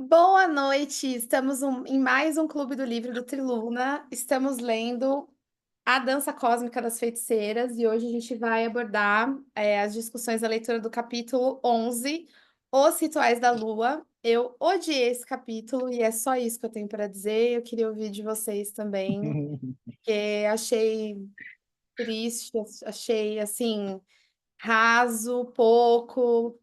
Boa noite! Estamos em mais um Clube do Livro do Triluna. Estamos lendo A Dança Cósmica das Feiticeiras e hoje a gente vai abordar as discussões da leitura do capítulo 11, Os Rituais da Lua. Eu odiei esse capítulo e é só isso que eu tenho para dizer. Eu queria ouvir de vocês também, porque achei triste, achei assim raso, pouco,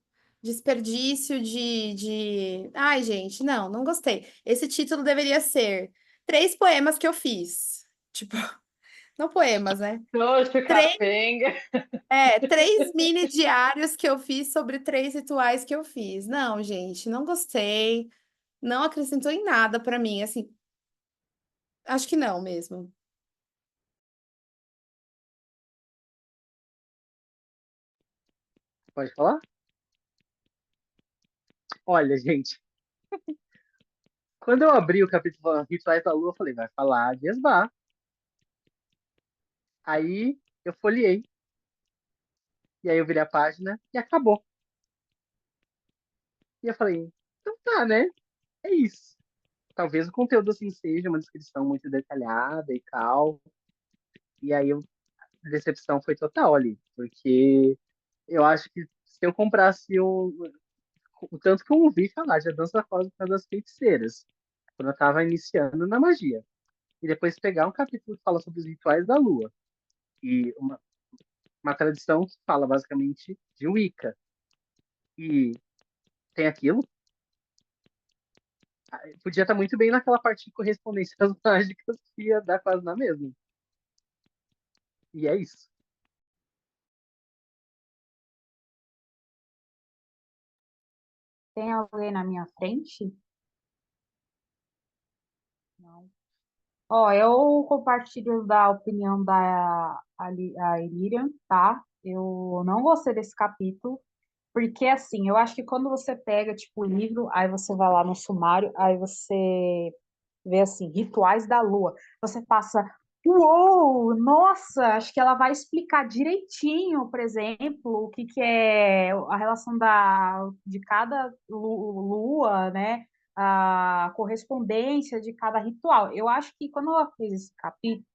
desperdício de... Ai, gente, não gostei. Esse título deveria ser Três Poemas que eu fiz. Tipo, não poemas, né? Trouxa, Três, capenga. três mini diários que eu fiz sobre três rituais que eu fiz. Não, gente, não gostei. Não acrescentou em nada pra mim, assim, acho que não mesmo. Pode falar? Olha, gente, quando eu abri o capítulo falando Rituais da Lua, eu falei, vai falar de Esbar. Aí eu folheei, e aí eu virei a página e acabou. E eu falei, então tá, né? É isso. Talvez o conteúdo assim seja uma descrição muito detalhada e tal. E aí a decepção foi total ali, porque eu acho que se eu comprasse o tanto que eu ouvi falar de A Dança Cósmica das Feiticeiras, quando eu tava iniciando na magia, e depois pegar um capítulo que fala sobre os rituais da lua, e uma tradição que fala basicamente de Wicca, e tem aquilo, podia estar muito bem naquela parte de correspondências mágicas que ia dar quase na mesma. E é isso. Tem alguém na minha frente? Não. Ó, eu compartilho da opinião a Ilíria, tá? Eu não gostei desse capítulo, porque assim, eu acho que quando você pega, tipo, o livro, aí você vai lá no sumário, aí você vê assim, rituais da lua. Você passa, uou, nossa, acho que ela vai explicar direitinho, por exemplo, o que que é a relação de cada lua, né? A correspondência de cada ritual. Eu acho que quando ela fez esse capítulo,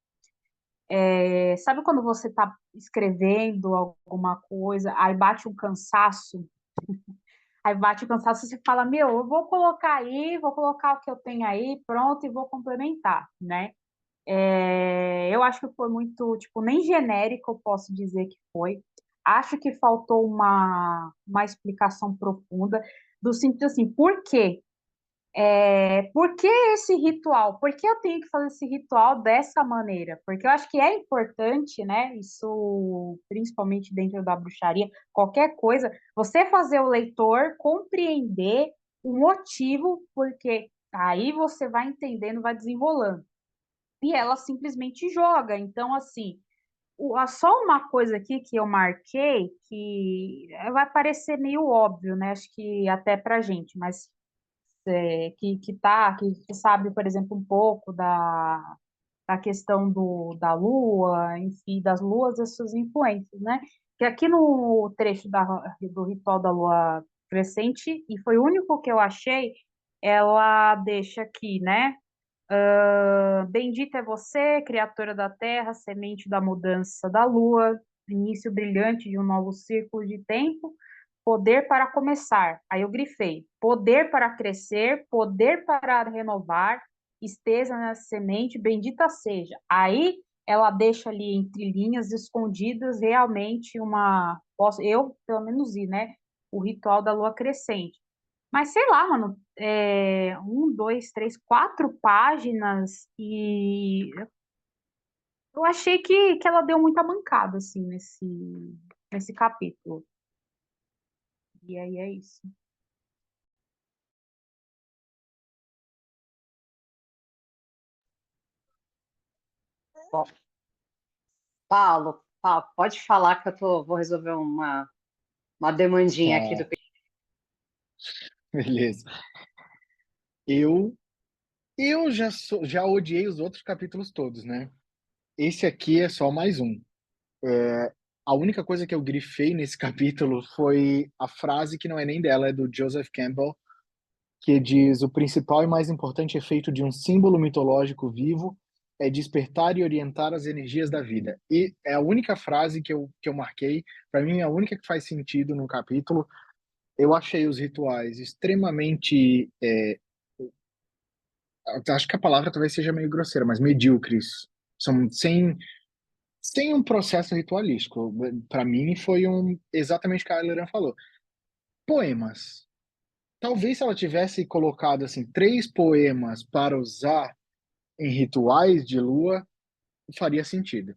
sabe quando você está escrevendo alguma coisa, aí bate um cansaço, aí bate o cansaço e você fala, meu, eu vou colocar aí, vou colocar o que eu tenho aí, pronto, e vou complementar, né? Eu acho que foi muito, tipo, nem genérico eu posso dizer que foi. Acho que faltou uma explicação profunda, do sentido assim, por quê? Por que esse ritual? Por que eu tenho que fazer esse ritual dessa maneira? Porque eu acho que é importante, né? Isso, principalmente dentro da bruxaria, qualquer coisa, você fazer o leitor compreender o motivo, porque aí você vai entendendo, vai desenrolando. E ela simplesmente joga. Então, assim, só uma coisa aqui que eu marquei que vai parecer meio óbvio, né? Acho que até pra gente, mas que sabe, por exemplo, um pouco da questão da lua, enfim, das luas e suas influências, né? Que aqui no trecho do ritual da lua crescente, e foi o único que eu achei, ela deixa aqui, né? Bendita é você, criatura da terra, semente da mudança da lua, início brilhante de um novo círculo de tempo, poder para começar. Aí eu grifei: poder para crescer, poder para renovar, esteja na semente, bendita seja. Aí ela deixa ali entre linhas escondidas realmente eu pelo menos vi, né? O ritual da lua crescente. Mas sei lá, mano, um, dois, três, quatro páginas e eu achei que ela deu muita mancada, assim, nesse capítulo. E aí é isso. Bom, Paulo, pode falar que vou resolver uma demandinha aqui do. Tá, beleza. Eu, eu já odiei os outros capítulos todos, né? Esse aqui é só mais um. A única coisa que eu grifei nesse capítulo foi a frase que não é nem dela, é do Joseph Campbell, que diz: o principal e mais importante efeito de um símbolo mitológico vivo é despertar e orientar as energias da vida. E é a única frase que eu marquei, para mim é a única que faz sentido no capítulo. Eu achei os rituais extremamente, acho que a palavra talvez seja meio grosseira, mas medíocres. São sem um processo ritualístico. Para mim foi exatamente o que a Aileran falou. Poemas. Talvez se ela tivesse colocado assim 3 poemas para usar em rituais de lua, faria sentido.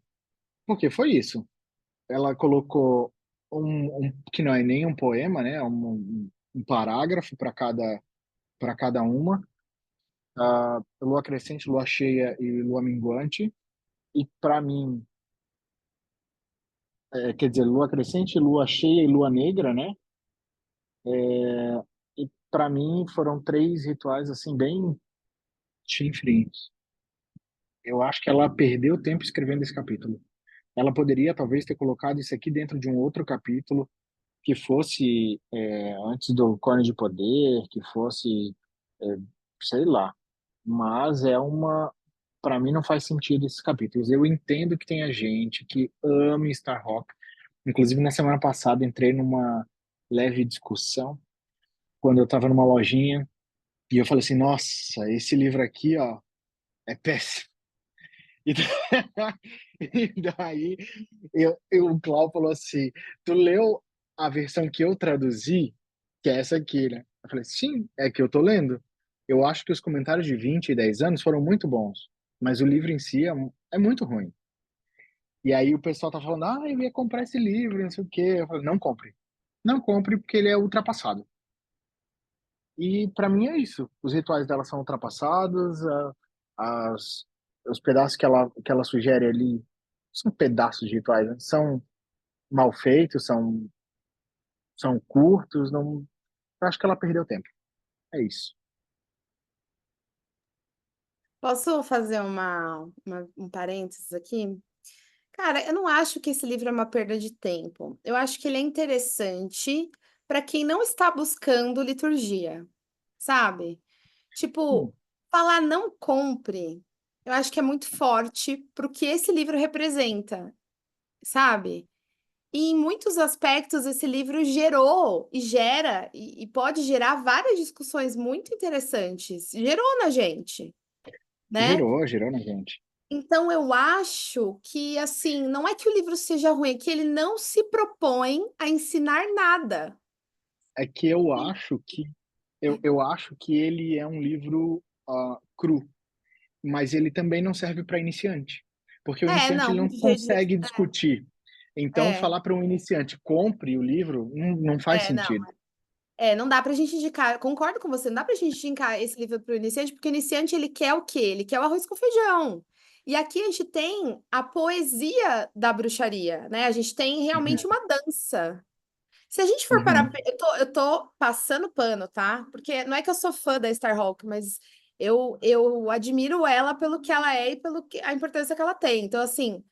Porque foi isso. Ela colocou que não é nem um poema, né? Um parágrafo para cada uma. Lua crescente, lua cheia e lua minguante. E para mim, quer dizer, lua crescente, lua cheia e lua negra, né? E para mim foram 3 rituais assim bem chinfrinhos. Eu acho que ela perdeu tempo escrevendo esse capítulo. Ela poderia talvez ter colocado isso aqui dentro de um outro capítulo que fosse antes do Cone de Poder, que fosse, é, sei lá. Mas para mim não faz sentido esses capítulos. Eu entendo que tenha gente que ame Starhawk. Inclusive na semana passada entrei numa leve discussão quando eu estava numa lojinha e eu falei assim: nossa, esse livro aqui, ó, é péssimo. E da- e daí o Clau falou assim: tu leu a versão que eu traduzi, que é essa aqui, né? Eu falei: sim, é que eu tô lendo. Eu acho que os comentários de 20 e 10 anos foram muito bons, mas o livro em si é muito ruim. E aí o pessoal tá falando: ah, eu ia comprar esse livro, não sei o quê. Eu falei: não compre. Não compre porque ele é ultrapassado. E para mim é isso. Os rituais dela são ultrapassados, as, os pedaços que ela sugere ali são pedaços de rituais, né? São mal feitos, são curtos. Não, eu acho que ela perdeu tempo. É isso. Posso fazer um parênteses aqui? Cara, eu não acho que esse livro é uma perda de tempo. Eu acho que ele é interessante para quem não está buscando liturgia, sabe? Tipo, Hum, falar não compre, eu acho que é muito forte pro que esse livro representa, sabe? E em muitos aspectos esse livro gerou e gera e pode gerar várias discussões muito interessantes. Gerou na gente, né? gerou na gente. Então eu acho que assim, não é que o livro seja ruim, é que ele não se propõe a ensinar nada. É que eu acho que ele é um livro cru, mas ele também não serve para iniciante, porque o É, iniciante ele não, não de jeito consegue discutir. Então, é, falar para um iniciante compre o livro não faz não. sentido. Não dá pra gente indicar, concordo com você, não dá pra gente indicar esse livro pro iniciante, porque o iniciante ele quer o quê? Ele quer o arroz com feijão. E aqui a gente tem a poesia da bruxaria, né? A gente tem realmente Uhum, uma dança. Se a gente for parar, uhum. eu tô passando pano, tá? Porque não é que eu sou fã da Starhawk, mas eu admiro ela pelo que ela é e a importância que ela tem. Então, assim,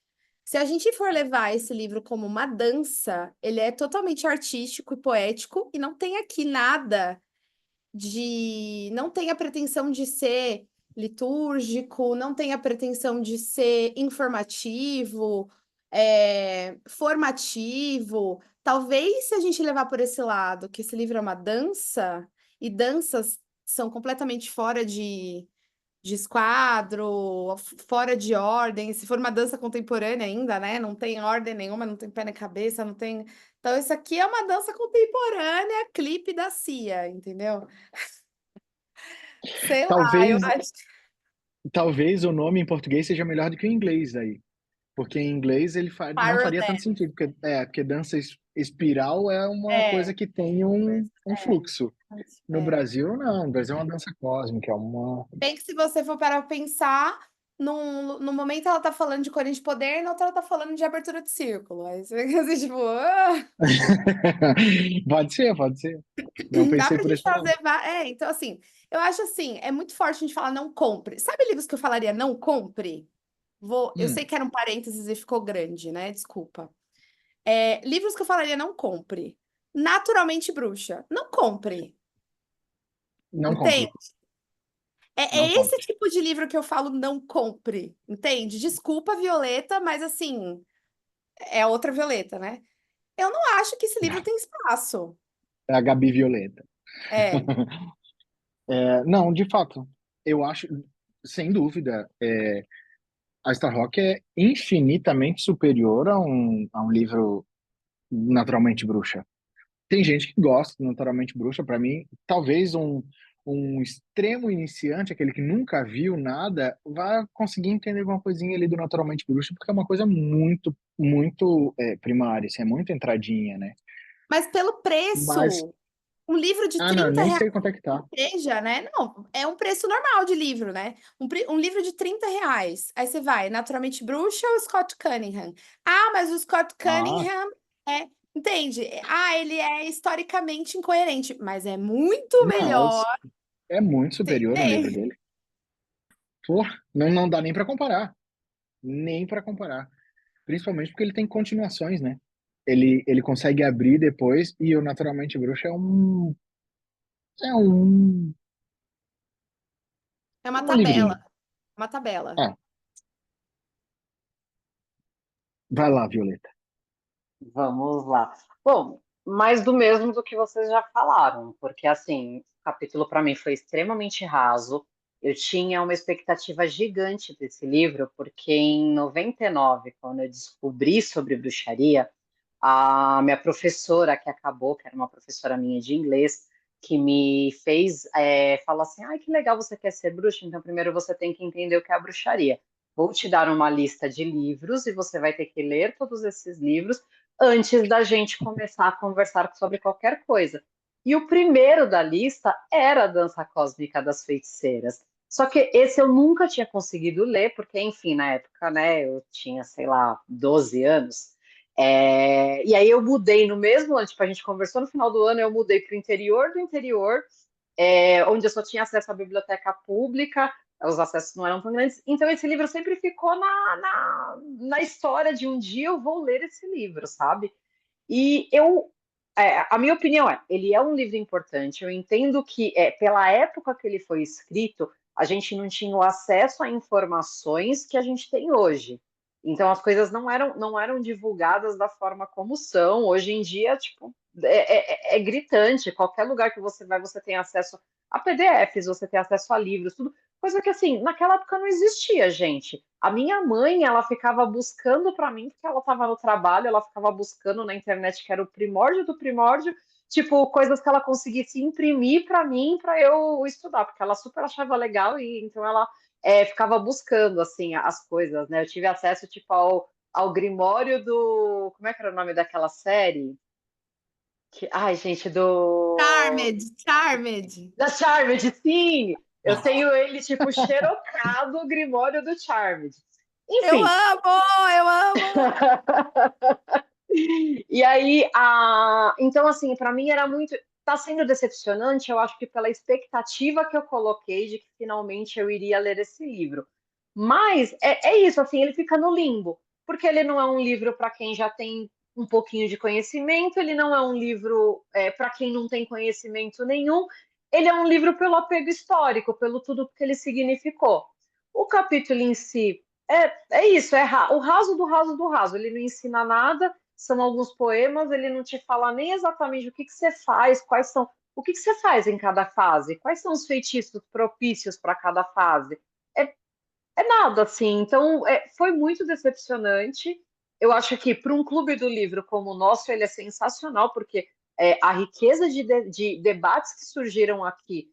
se a gente for levar esse livro como uma dança, ele é totalmente artístico e poético e não tem aqui nada não tem a pretensão de ser litúrgico, não tem a pretensão de ser informativo, formativo. Talvez se a gente levar por esse lado, que esse livro é uma dança, e danças são completamente fora de esquadro, fora de ordem, se for uma dança contemporânea ainda, né? Não tem ordem nenhuma, não tem pé na cabeça, não tem. Então, isso aqui é uma dança contemporânea, clipe da Cia, entendeu? Sei lá, eu Talvez, acho. talvez o nome em português seja melhor do que o inglês aí, porque em inglês ele não Spiral faria tanto Dance. sentido, porque dança espiral é uma É, coisa que tem um fluxo. No é. Brasil, não. No Brasil é uma dança cósmica, é uma. Bem que se você for para pensar, no momento ela tá falando de Corinthians de poder, no outro ela tá falando de abertura de círculo. Aí você fica assim, tipo, Pode ser, pode ser. Não dá pensei pra por gente esse lado. fazer. Então, assim, eu acho assim, é muito forte a gente falar não compre. Sabe livros que eu falaria não compre? Eu sei Hum, que era um parênteses e ficou grande, né? Desculpa. Livros que eu falaria não compre. Naturalmente Bruxa. Não compre. Não compro, Entende? É, não é esse compro. tipo de livro que eu falo não compre, entende? Desculpa, Violeta, mas assim, é outra Violeta, né? Eu não acho que esse livro tem espaço. É a Gabi Violeta. É. Não, de fato, eu acho, sem dúvida, a Starrock é infinitamente superior a um livro Naturalmente Bruxa. Tem gente que gosta do Naturalmente Bruxa, para mim, talvez um extremo iniciante, aquele que nunca viu nada, vai conseguir entender alguma coisinha ali do Naturalmente Bruxa, porque é uma coisa muito, muito primária, assim, é muito entradinha, né? Mas pelo Mas, preço, um livro de não, 30 nem reais sei quanto é que tá. seja, né? Não, é um preço normal de livro, né? Um livro de 30 reais. Aí você vai, Naturalmente Bruxa ou Scott Cunningham? Ah, mas o Scott Ah, Cunningham é. Entende? Ah, ele é historicamente incoerente, mas é muito não, melhor. é muito superior um livro Entende? dele. Pô, não dá nem para comparar. Nem para comparar. Principalmente porque ele tem continuações, né? Ele consegue abrir depois e o Naturalmente Bruxa é É uma um tabela. livrinho. Uma tabela. Ah, vai lá, Violeta. Vamos lá. Bom, mais do mesmo do que vocês já falaram, porque assim, o capítulo para mim foi extremamente raso. Eu tinha uma expectativa gigante desse livro, porque em 99, quando eu descobri sobre bruxaria, a minha professora que acabou, que era uma professora minha de inglês, que me fez falar assim: ai, que legal, você quer ser bruxa? Então, primeiro você tem que entender o que é a bruxaria. Vou te dar uma lista de livros e você vai ter que ler todos esses livros antes da gente começar a conversar sobre qualquer coisa. E o primeiro da lista era a Dança Cósmica das Feiticeiras. Só que esse eu nunca tinha conseguido ler, porque, enfim, na época, né, eu tinha, sei lá, 12 anos. E aí eu mudei no mesmo ano, tipo, a gente conversou no final do ano, eu mudei para o interior do interior, onde eu só tinha acesso à biblioteca pública, os acessos não eram tão grandes. Então esse livro sempre ficou na história de um dia eu vou ler esse livro, sabe? E a minha opinião ele é um livro importante. Eu entendo que pela época que ele foi escrito, a gente não tinha o acesso a informações que a gente tem hoje. Então as coisas não eram divulgadas da forma como são. Hoje em dia, tipo, é gritante. Qualquer lugar que você vai, você tem acesso a PDFs, você tem acesso a livros, tudo. Coisa que, assim, naquela época não existia, gente. A minha mãe, ela ficava buscando para mim, porque ela estava no trabalho, ela ficava buscando na internet, que era o primórdio do primórdio, tipo, coisas que ela conseguisse imprimir para mim, para eu estudar, porque ela super achava legal e então ela ficava buscando, assim, as coisas, né? Eu tive acesso, tipo, ao Grimório do... Como é que era o nome daquela série? Ai, gente, do... Charmed, Charmed. Da Charmed, sim! Eu tenho ele, tipo, xerocado, o Grimório do Charmed. Eu Enfim. amo, eu amo. E aí, então, assim, para mim era muito. Tá sendo decepcionante, eu acho que pela expectativa que eu coloquei de que finalmente eu iria ler esse livro. Mas é isso, assim, ele fica no limbo, porque ele não é um livro para quem já tem um pouquinho de conhecimento, ele não é um livro para quem não tem conhecimento nenhum, ele é um livro pelo apego histórico, pelo tudo que ele significou. O capítulo em si é isso, o raso do raso do raso, ele não ensina nada, são alguns poemas, ele não te fala nem exatamente o que você faz, o que você faz em cada fase, quais são os feitiços propícios para cada fase. É, é nada, assim. Então, foi muito decepcionante. Eu acho que para um clube do livro como o nosso, ele é sensacional, porque a riqueza de debates que surgiram aqui,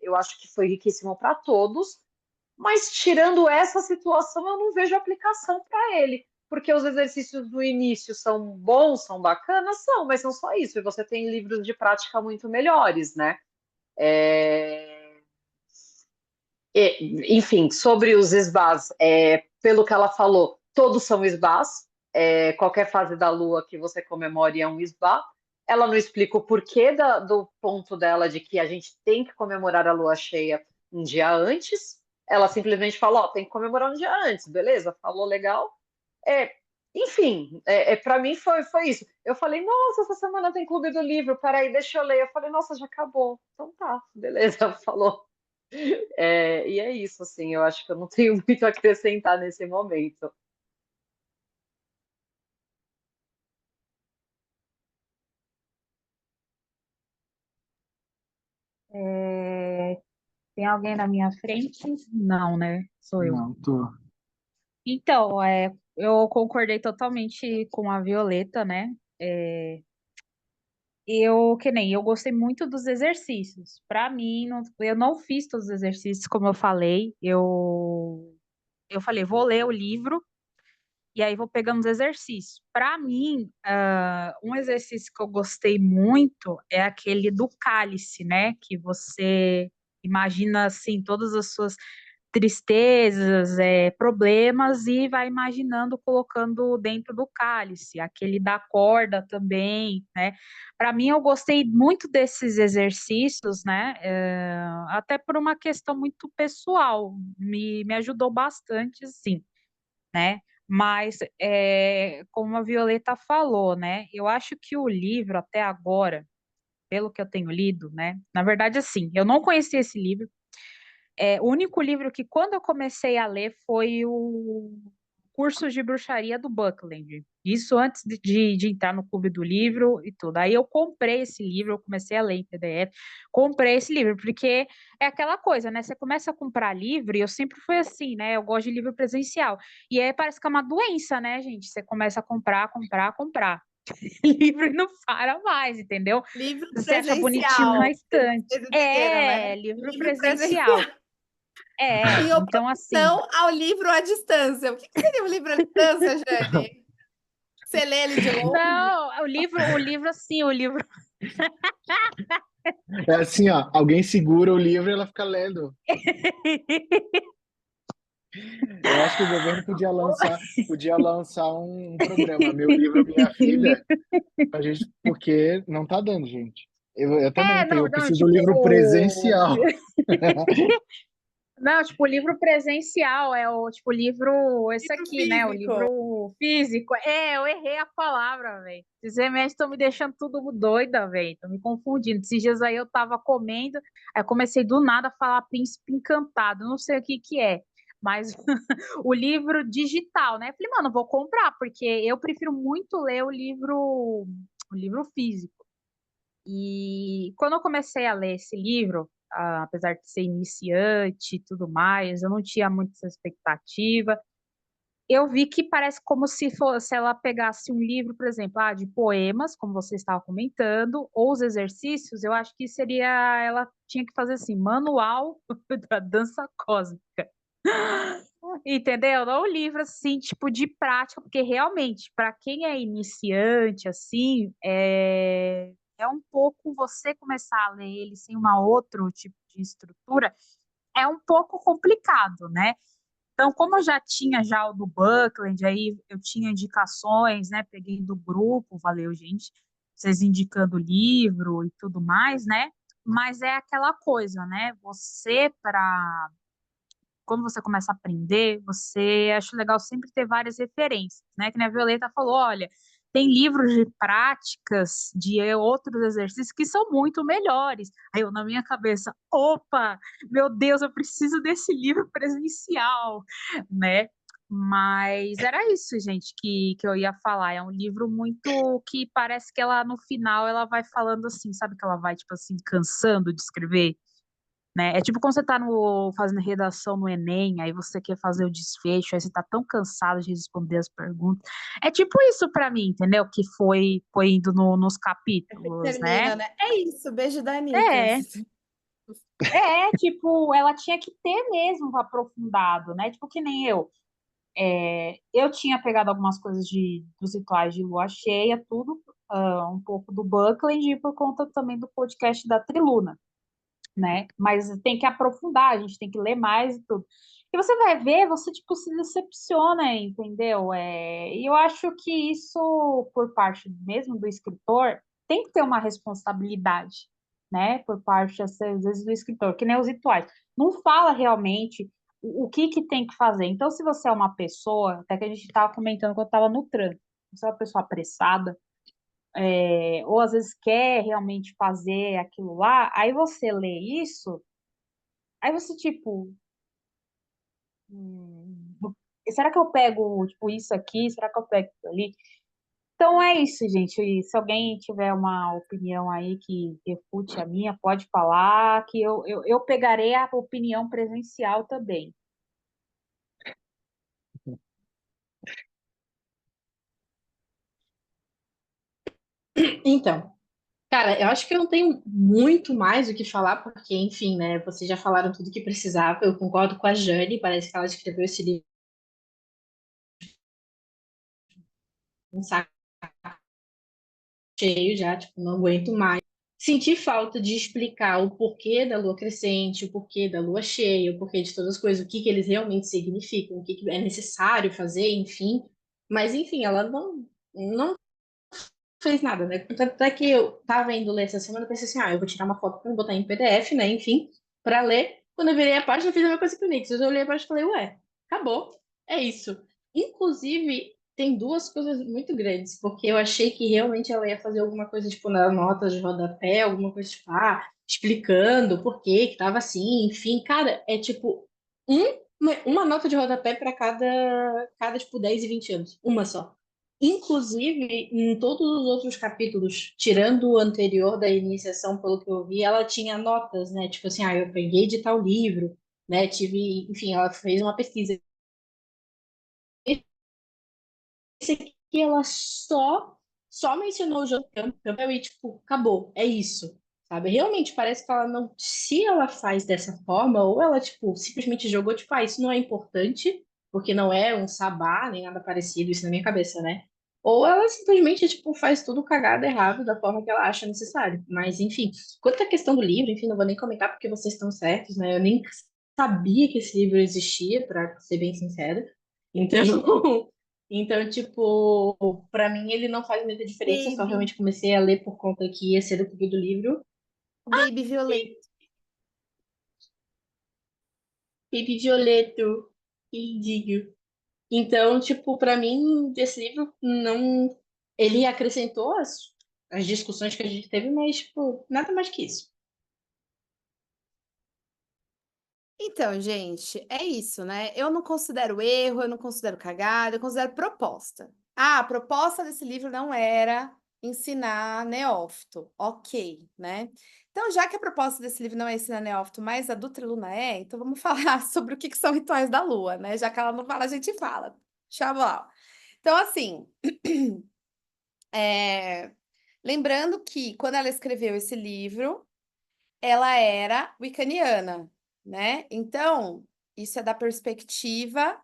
eu acho que foi riquíssimo para todos. Mas tirando essa situação, eu não vejo aplicação para ele, porque os exercícios do início são bons, são bacanas, são, mas são só isso. E você tem livros de prática muito melhores, né? É, enfim, sobre os SBAs, pelo que ela falou, todos são SBAs. Qualquer fase da Lua que você comemore é um SBA. Ela não explica o porquê do ponto dela de que a gente tem que comemorar a Lua cheia um dia antes. Ela simplesmente fala, ó, tem que comemorar um dia antes, beleza? Falou legal. É, Enfim, para mim foi isso. Eu falei, nossa, essa semana tem Clube do Livro, peraí, deixa eu ler. Eu falei, nossa, já acabou. Então tá, beleza, falou. E é isso, assim, eu acho que eu não tenho muito a acrescentar nesse momento. É, tem alguém na minha frente? Não, né? Sou eu. Não, tô. Então, eu concordei totalmente com a Violeta, né? É, que nem eu gostei muito dos exercícios. Para mim, eu não fiz todos os exercícios, como eu falei. Eu falei, vou ler o livro e aí vou pegando os exercícios. Para mim, um exercício que eu gostei muito é aquele do cálice, né? Que você imagina assim todas as suas tristezas, problemas e vai imaginando colocando dentro do cálice, aquele da corda também, né? Para mim, eu gostei muito desses exercícios, né? Até por uma questão muito pessoal, me ajudou bastante, sim, né? Mas, como a Violeta falou, né? Eu acho que o livro, até agora, pelo que eu tenho lido, né? Na verdade, assim, eu não conhecia esse livro, o único livro que, quando eu comecei a ler, foi o Curso de Bruxaria do Buckland. Isso antes de entrar no Clube do Livro e tudo. Aí eu comprei esse livro, eu comecei a ler em PDF, comprei esse livro, porque é aquela coisa, né? Você começa a comprar livro, e eu sempre fui assim, né? Eu gosto de livro presencial. E aí parece que é uma doença, né, gente? Você começa a comprar, comprar, comprar. Livro e não para mais, entendeu? Livro Você acha bonitinho na presencial, estante. vocês entenderam, né? Livro Livro presencial. presencial. Em Então assim, oposição ao livro à distância. O que seria um livro à distância, Jane? Você lê ele de longe? não, o livro assim, o livro. É assim, ó, alguém segura o livro e ela fica lendo. Eu acho que o governo podia lançar um programa, Meu Livro, Minha Vida, pra gente, porque não tá dando, gente. Eu também tenho, Não, eu não, preciso do livro tipo. presencial. Não, tipo, o livro presencial é o tipo livro, esse Livro aqui, né? O físico. livro físico. Eu errei a palavra, velho. Esses remédios estão me deixando tudo doida, velho. Estão me confundindo. Esses dias aí eu tava comendo, aí eu comecei do nada a falar Príncipe Encantado. Não sei o que que é, mas o livro digital, né? Falei, mano, vou comprar, porque eu prefiro muito ler o livro físico. E quando eu comecei a ler esse livro, apesar de ser iniciante e tudo mais, eu não tinha muita expectativa. Eu vi que parece como se fosse ela pegasse um livro, por exemplo, de poemas, como você estava comentando, ou os exercícios, eu acho que seria, ela tinha que fazer assim, manual da dança cósmica. Entendeu? Não um livro assim, tipo de prática, porque realmente, para quem é iniciante, assim, é um pouco você começar a ler ele sem uma outro tipo de estrutura, é um pouco complicado, né? Então, como eu já tinha já o do Buckland, aí eu tinha indicações, né? Peguei do grupo, valeu, gente, vocês indicando o livro e tudo mais, né? Mas é aquela coisa, né? Quando você começa a aprender, você acha legal sempre ter várias referências, né? Que nem a Violeta falou, olha, tem livros de práticas de outros exercícios que são muito melhores. Aí eu, na minha cabeça, opa, meu Deus, eu preciso desse livro presencial, né? Mas era isso, gente, que eu ia falar. É um livro muito que parece que ela, no final, ela vai falando assim, sabe que ela vai, tipo assim, cansando de escrever? Né? É tipo quando você tá fazendo redação no Enem, aí você quer fazer o desfecho, aí você tá tão cansado de responder as perguntas. É tipo isso pra mim, entendeu? Que foi indo nos capítulos, né? Termina, né? É isso, beijo da Anitta. É, tipo, ela tinha que ter mesmo aprofundado, né? Tipo que nem eu. Eu tinha pegado algumas coisas dos rituais de lua cheia, tudo, um pouco do Buckland e por conta também do podcast da Triluna, né? Mas tem que aprofundar, a gente tem que ler mais e tudo. E você vai ver, você tipo se decepciona, entendeu? E eu acho que isso, por parte mesmo do escritor, tem que ter uma responsabilidade, né? Por parte, às vezes, do escritor, que nem os rituais. Não fala realmente o que que tem que fazer. Então, se você é uma pessoa, até que a gente estava comentando quando estava no trânsito, você é uma pessoa apressada, ou às vezes quer realmente fazer aquilo lá, aí você lê isso, aí você, tipo, hum, será que eu pego, tipo, isso aqui? Será que eu pego isso ali? Então é isso, gente. E se alguém tiver uma opinião aí que refute a minha, pode falar, que eu pegarei a opinião presencial também. Então, cara, eu acho que eu não tenho muito mais o que falar, porque, enfim, né, vocês já falaram tudo que precisava. Eu concordo com a Jane, parece que ela escreveu esse livro um saco cheio já, tipo, não aguento mais. Senti falta de explicar o porquê da lua crescente, o porquê da lua cheia, o porquê de todas as coisas, o que que eles realmente significam, o que que é necessário fazer, enfim. Mas, enfim, ela não fez nada, né? Até que eu tava indo ler essa semana, eu pensei assim, eu vou tirar uma foto para botar em PDF, né? Enfim, para ler. Quando eu virei a página, eu fiz a mesma coisa que o Nix. Eu olhei a página e falei, ué, acabou. É isso. Inclusive, tem duas coisas muito grandes, porque eu achei que realmente ela ia fazer alguma coisa, tipo, na nota de rodapé, alguma coisa, tipo, explicando por que que tava assim, enfim. Cara, é tipo, uma nota de rodapé para cada, tipo, 10 e 20 anos. Uma só. Inclusive, em todos os outros capítulos, tirando o anterior da iniciação, pelo que eu vi, ela tinha notas, né? Tipo assim, eu peguei de tal livro, né? Enfim, ela fez uma pesquisa. Esse aqui ela só mencionou o jogo Campbell e, tipo, acabou, é isso, sabe? Realmente parece que ela não. Se ela faz dessa forma, ou ela, tipo, simplesmente jogou, tipo, isso não é importante, porque não é um sabá, nem nada parecido, isso na minha cabeça, né? Ou ela simplesmente, tipo, faz tudo cagado errado da forma que ela acha necessário. Mas, enfim, quanto à questão do livro, enfim, não vou nem comentar porque vocês estão certos, né? Eu nem sabia que esse livro existia, para ser bem sincera. Então, então, tipo, pra mim ele não faz muita diferença, eu só Baby, realmente comecei a ler por conta que ia ser o clube do livro. Baby Violeta. Baby Violeto, que lindinho. Então, tipo, pra mim, esse livro não. Ele acrescentou as discussões que a gente teve, mas, tipo, nada mais que isso. Então, gente, é isso, né? Eu não considero erro, eu não considero cagada, eu considero proposta. A proposta desse livro não era ensinar neófito, ok, né? Então, já que a proposta desse livro não é ensinar neófito, mas a do Triluna é, então vamos falar sobre o que são rituais da lua, né? Já que ela não fala, a gente fala. Tchau. Então, assim, lembrando que quando ela escreveu esse livro, ela era wiccaniana, né? Então, isso é da perspectiva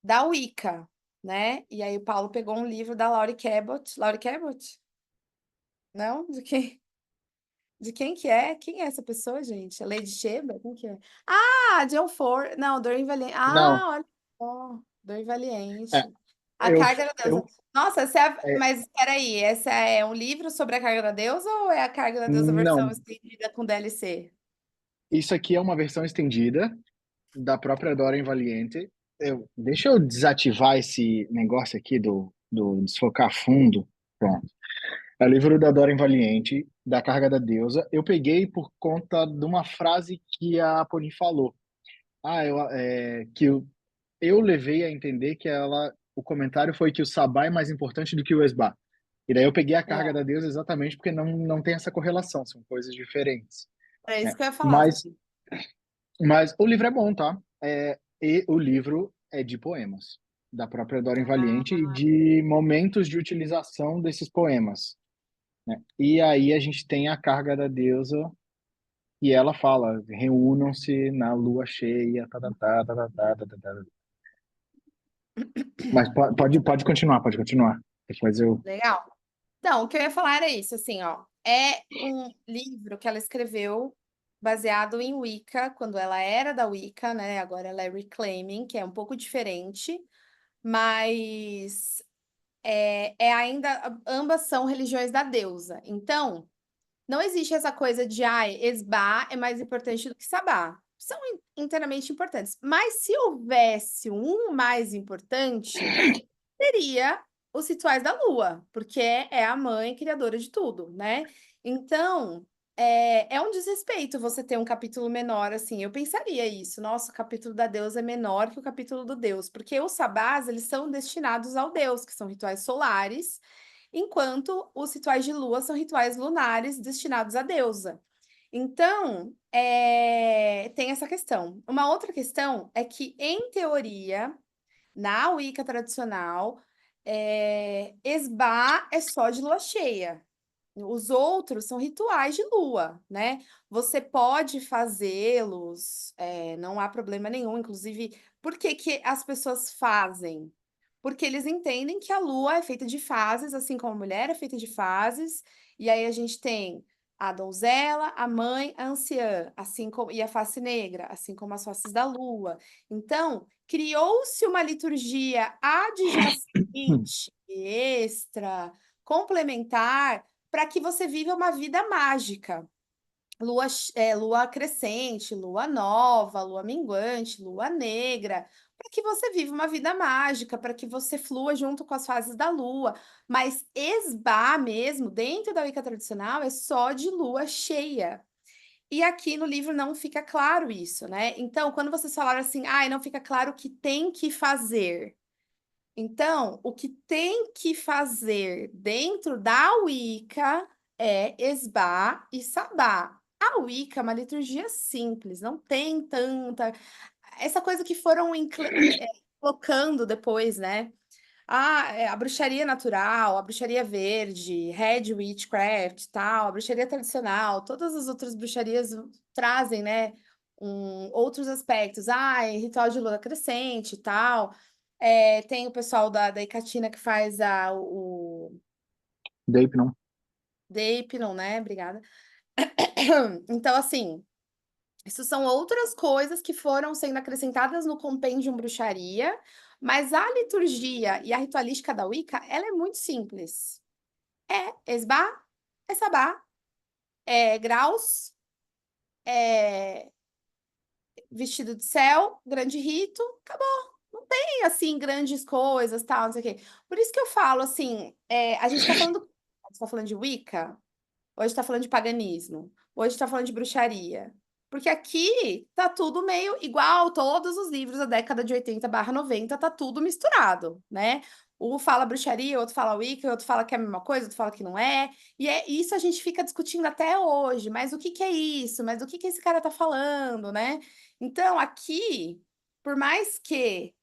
da Wicca, né? E aí o Paulo pegou um livro da Laurie Cabot. Laurie Cabot? Não? De quem? De quem que é? Quem é essa pessoa, gente? A Lady Sheba? Quem que é? Ah, John Ford. Não, Doreen Valiente. Não, Ah, olha só. Doreen é, Valiente. A eu, Carga da Deusa. eu, Nossa, é, mas peraí, essa é um livro sobre a Carga da Deusa ou é a Carga da Deusa versão não, estendida com DLC? isso aqui é uma versão estendida da própria Dora Valiente. Deixa eu desativar esse negócio aqui do desfocar fundo. Pronto. É o livro da Dora Valiente, da Carga da Deusa. Eu peguei por conta de uma frase que a Apolline falou. Eu levei a entender que o comentário foi que o Sabá é mais importante do que o Esbá. E daí eu peguei a Carga da Deusa exatamente porque não tem essa correlação, são coisas diferentes, É né? isso que eu ia falar. Mas o livro é bom, tá? E o livro é de poemas, da própria Dora Valiente e de momentos de utilização desses poemas, né? E aí a gente tem a Carga da Deusa e ela fala: reúnam-se na lua cheia, tá, tá, tá, tá, tá, tá, tá, tá, tá. Mas pode continuar, pode continuar. Depois eu. Legal. Então, o que eu ia falar era isso, assim, ó. É um livro que ela escreveu baseado em Wicca, quando ela era da Wicca, né? Agora ela é Reclaiming, que é um pouco diferente, mas ainda, ambas são religiões da deusa. Então, não existe essa coisa de, Esbá é mais importante do que Sabá. são inteiramente importantes. Mas se houvesse um mais importante, seria os rituais da Lua, porque é a mãe criadora de tudo, né? Então, é um desrespeito você ter um capítulo menor, assim. Eu pensaria isso. Nossa, o capítulo da deusa é menor que o capítulo do deus, porque os sabás, eles são destinados ao deus, que são rituais solares, enquanto os rituais de lua são rituais lunares destinados à deusa. Então, tem essa questão. Uma outra questão é que, em teoria, na Wicca tradicional, Esbá é só de lua cheia. Os outros são rituais de lua, né? Você pode fazê-los, não há problema nenhum. Inclusive, por que que as pessoas fazem? Porque eles entendem que a lua é feita de fases, assim como a mulher é feita de fases, e aí a gente tem a donzela, a mãe, a anciã, assim como e a face negra, assim como as faces da lua. Então, criou-se uma liturgia adjacente, extra, complementar, para que você viva uma vida mágica. Lua crescente, lua nova, lua minguante, lua negra, para que você viva uma vida mágica, para que você flua junto com as fases da lua. Mas esbá mesmo, dentro da Wicca tradicional, é só de lua cheia. E aqui no livro não fica claro isso, né? Então, quando vocês falaram assim, não fica claro o que tem que fazer. Então, o que tem que fazer dentro da Wicca é esbá e sabá. A Wicca é uma liturgia simples, não tem tanta... Essa coisa que foram colocando depois, né? A bruxaria natural, a bruxaria verde, Red Witchcraft, tal, a bruxaria tradicional, todas as outras bruxarias trazem, né, outros aspectos. Ritual de lua crescente e tal. Tem o pessoal da Icatina que faz o Deipnon. Deipnon, né? Obrigada. Então, assim, isso são outras coisas que foram sendo acrescentadas no Compendium Bruxaria, mas a liturgia e a ritualística da Wicca, ela é muito simples. É esbá, é sabá, é graus, é vestido de céu, grande rito, acabou. Não tem, assim, grandes coisas, tal, não sei o quê. Por isso que eu falo, assim, a gente tá falando... A gente tá falando de Wicca, hoje está falando de paganismo, hoje está falando de bruxaria. Porque aqui tá tudo meio igual, todos os livros da década de 80/90 tá tudo misturado, né? Um fala bruxaria, outro fala Wicca, outro fala que é a mesma coisa, outro fala que não é. E isso a gente fica discutindo até hoje. Mas o que que é isso? Mas o que que esse cara tá falando, né? Então, aqui, por mais que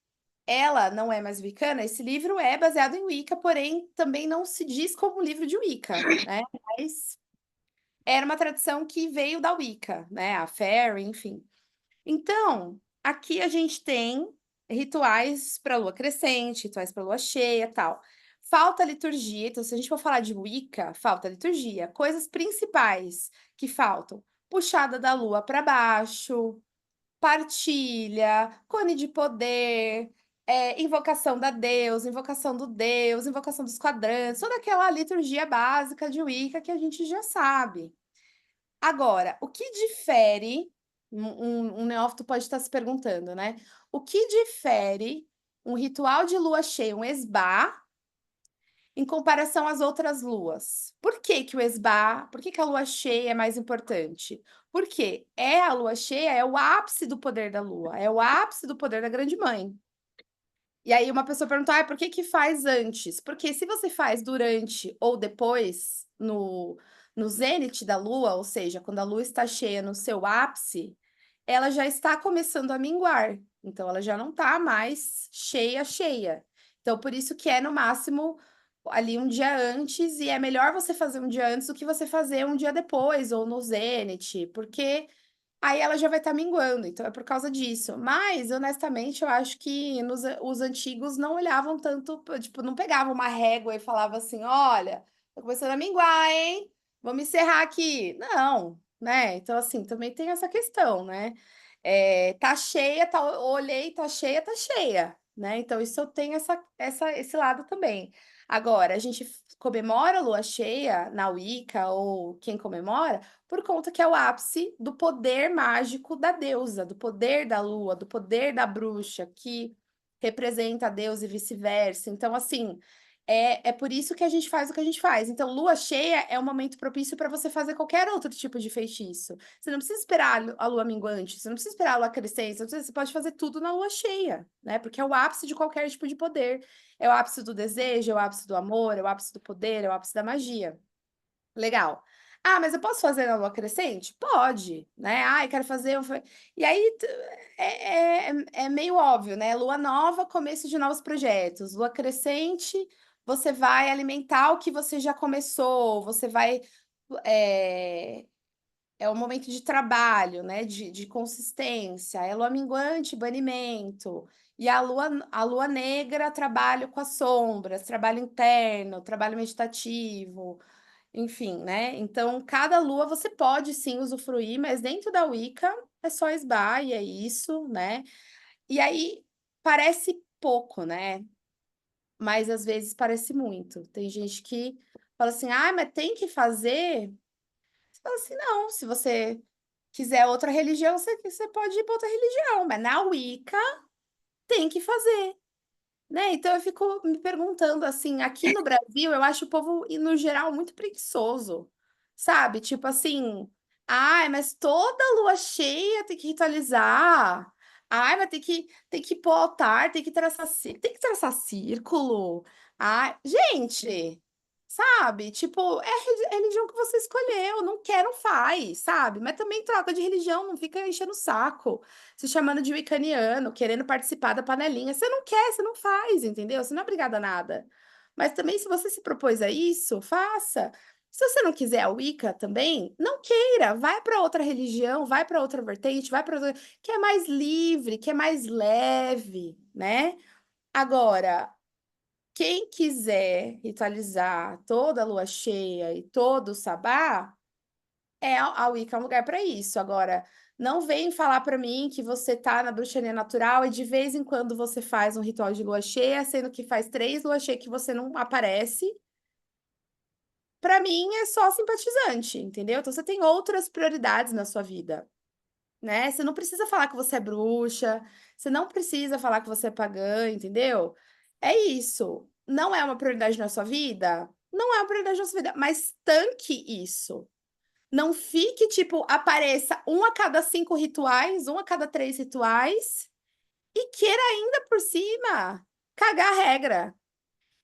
ela não é mais wicana, esse livro é baseado em Wicca, porém também não se diz como livro de Wicca, né? Mas era uma tradição que veio da Wicca, né? A Fairy, enfim. Então, aqui a gente tem rituais para lua crescente, rituais para lua cheia, tal. Falta liturgia, então se a gente for falar de Wicca, falta liturgia. Coisas principais que faltam: puxada da lua para baixo, partilha, cone de poder, invocação da deusa, invocação do deus, invocação dos quadrantes, toda aquela liturgia básica de Wicca que a gente já sabe. Agora, o que difere, um neófito pode estar se perguntando, né? O que difere um ritual de lua cheia, um esbá, em comparação às outras luas? Por que que o esbá, por que que a lua cheia é mais importante? Porque a lua cheia é o ápice do poder da lua, é o ápice do poder da grande mãe. E aí uma pessoa perguntou, por que que faz antes? Porque se você faz durante ou depois, no zênite da lua, ou seja, quando a lua está cheia no seu ápice, ela já está começando a minguar. Então, ela já não está mais cheia, cheia. Então, por isso que é no máximo ali um dia antes, e é melhor você fazer um dia antes do que você fazer um dia depois, ou no zênite, porque aí ela já vai estar minguando, então é por causa disso. Mas, honestamente, eu acho que os antigos não olhavam tanto, tipo, não pegavam uma régua e falavam assim: olha, tá começando a minguar, hein? Vamos encerrar aqui. Não, né? Então, assim, também tem essa questão, né? Tá cheia, olhei, tá cheia, né? Então, isso tem esse lado também. Agora, a gente comemora a lua cheia na Wicca, ou quem comemora, por conta que é o ápice do poder mágico da deusa, do poder da lua, do poder da bruxa, que representa a deusa e vice-versa. Então, assim, é por isso que a gente faz o que a gente faz. Então, lua cheia é um momento propício para você fazer qualquer outro tipo de feitiço. Você não precisa esperar a lua minguante, você não precisa esperar a lua crescente, você pode fazer tudo na lua cheia, né? Porque é o ápice de qualquer tipo de poder. É o ápice do desejo, é o ápice do amor, é o ápice do poder, é o ápice da magia. Legal. Ah, mas eu posso fazer na lua crescente? Pode, né? Ah, eu quero fazer. E aí é meio óbvio, né? Lua nova, começo de novos projetos. Lua crescente, você vai alimentar o que você já começou, você vai. É, é o momento de trabalho, né? De consistência. É lua minguante, banimento. E a lua negra, trabalho com as sombras, trabalho interno, trabalho meditativo. Enfim, né? Então, cada lua você pode sim usufruir, mas dentro da Wicca é só esbar e é isso, né? E aí parece pouco, né? Mas às vezes parece muito. Tem gente que fala assim: ah, mas tem que fazer. Você fala assim: não, se você quiser outra religião, você pode ir para outra religião, mas na Wicca tem que fazer. Né? Então eu fico me perguntando assim, aqui no Brasil eu acho o povo, no geral, muito preguiçoso, sabe? Tipo assim, ai, mas toda lua cheia tem que ritualizar. Ai, mas tem que pôr altar, tem que traçar círculo. Ai, gente, sabe? Tipo, é a religião que você escolheu, não quer, não faz, sabe? Mas também troca de religião, não fica enchendo o saco se chamando de wiccaniano, querendo participar da panelinha. Você não quer, você não faz, entendeu? Você não é obrigada a nada. Mas também, se você se propôs a isso, faça. Se você não quiser a Wicca também, não queira, vai para outra religião, vai para outra vertente, vai para outra que é mais livre, que é mais leve, né? Agora, quem quiser ritualizar toda a lua cheia e todo o sabá, a Wicca é um lugar para isso. Agora, não vem falar para mim que você tá na bruxaria natural e de vez em quando você faz um ritual de lua cheia, sendo que faz 3 luas cheias que você não aparece. Para mim é só simpatizante, entendeu? Então você tem outras prioridades na sua vida, né? Você não precisa falar que você é bruxa, você não precisa falar que você é pagã, entendeu? É isso. Não é uma prioridade na sua vida? Não é uma prioridade na sua vida, mas tanque isso. Não fique, tipo, apareça um a cada 5 rituais, um a cada 3 rituais, e queira ainda por cima cagar a regra.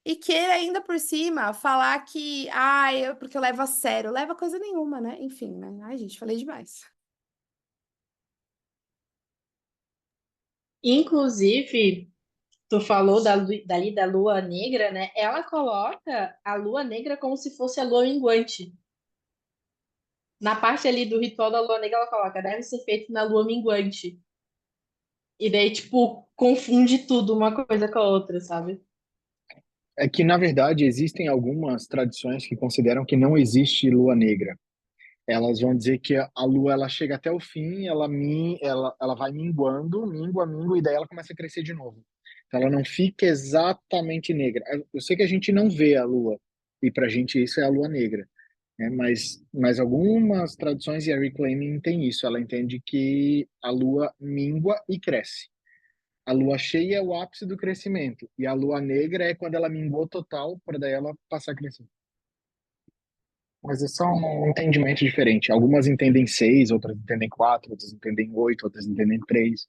E queira ainda por cima falar que, porque eu levo a sério. Leva coisa nenhuma, né? Enfim, né? Ai, gente, falei demais. Inclusive, tu falou dali da lua negra, né? Ela coloca a lua negra como se fosse a lua minguante. Na parte ali do ritual da lua negra, ela coloca, deve ser feito na lua minguante. E daí, tipo, confunde tudo uma coisa com a outra, sabe? É que, na verdade, existem algumas tradições que consideram que não existe lua negra. Elas vão dizer que a lua ela chega até o fim, ela vai minguando, mingua, e daí ela começa a crescer de novo. Então ela não fica exatamente negra. Eu sei que a gente não vê a lua, e pra gente isso é a lua negra, né? Mas algumas tradições, e a Reclaiming tem isso, ela entende que a lua mingua e cresce. A lua cheia é o ápice do crescimento, e a lua negra é quando ela minguou total, para daí ela passar a crescer. Mas é só um entendimento diferente. Algumas entendem 6, outras entendem 4, outras entendem 8, outras entendem 3.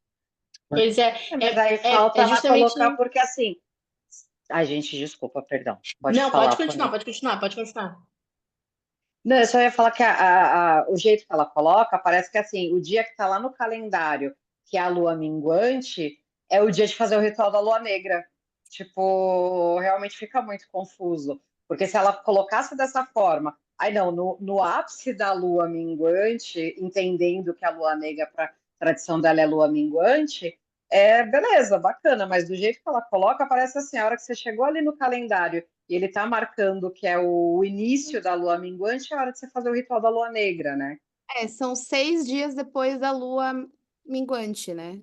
Pois é, Mas aí falta é ela justamente. colocar, porque assim. Ai, gente, desculpa, perdão. Pode Não, falar, pode continuar, pode continuar. Não, eu só ia falar que o jeito que ela coloca, parece que assim, o dia que está lá no calendário, que é a lua minguante, é o dia de fazer o ritual da lua negra. Tipo, realmente fica muito confuso. Porque se ela colocasse dessa forma, aí não, no ápice da lua minguante, entendendo que a lua negra, para a tradição dela é lua minguante, beleza, bacana, mas do jeito que ela coloca, parece assim, a hora que você chegou ali no calendário e ele está marcando que é o início da lua minguante, é a hora de você fazer o ritual da lua negra, né? São 6 dias depois da lua minguante, né?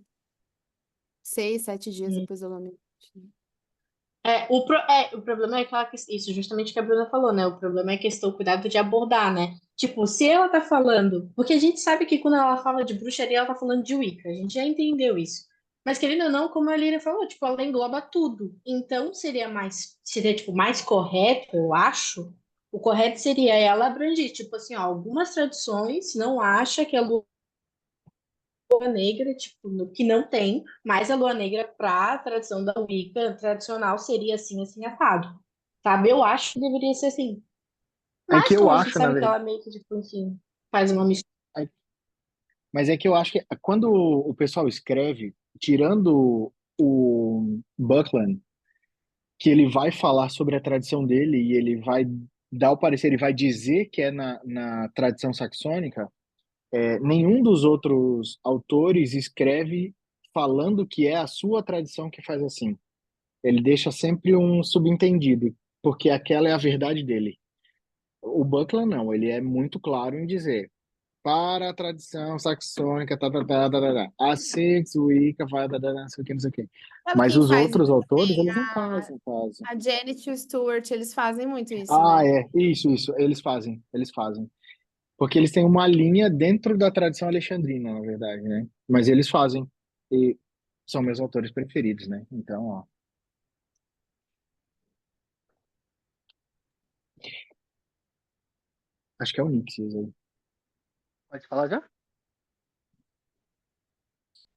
6, 7 dias depois da lua minguante. O problema é aquela isso justamente que a Bruna falou, né? O problema é a questão, o cuidado de abordar, né? Tipo, se ela tá falando, porque a gente sabe que quando ela fala de bruxaria, ela tá falando de Wicca, a gente já entendeu isso. Mas querendo ou não, como a Lina falou, tipo, ela engloba tudo. Então seria tipo mais correto, eu acho. O correto seria ela abranger, tipo assim, ó, algumas tradições não acha que a lua negra, tipo, que não tem, mas a lua negra para a tradição da Wicca tradicional seria assim, assim, assado. Sabe? Eu acho que deveria ser assim. É que Mas eu como a gente acho, na sabe que verdade. ela meio que, tipo, enfim, faz uma mistura. Mas é que eu acho que quando o pessoal escreve, tirando o Buckland, que ele vai falar sobre a tradição dele e ele vai dar o parecer, ele vai dizer que é na tradição saxônica, nenhum dos outros autores escreve falando que é a sua tradição que faz assim. Ele deixa sempre um subentendido, porque aquela é a verdade dele. O Buckland não, ele é muito claro em dizer para a tradição saxônica, a Six Wicca vai, não sei o que, não sei o que. Sabe Mas quem os faz isso outros autores, também? eles não fazem, quase. A Janet e o Stuart, eles fazem muito isso, Ah, né? isso, eles fazem. Porque eles têm uma linha dentro da tradição alexandrina, na verdade, né? Mas eles fazem, e são meus autores preferidos, né? Então, ó, acho que é o Nixies aí. Pode falar já?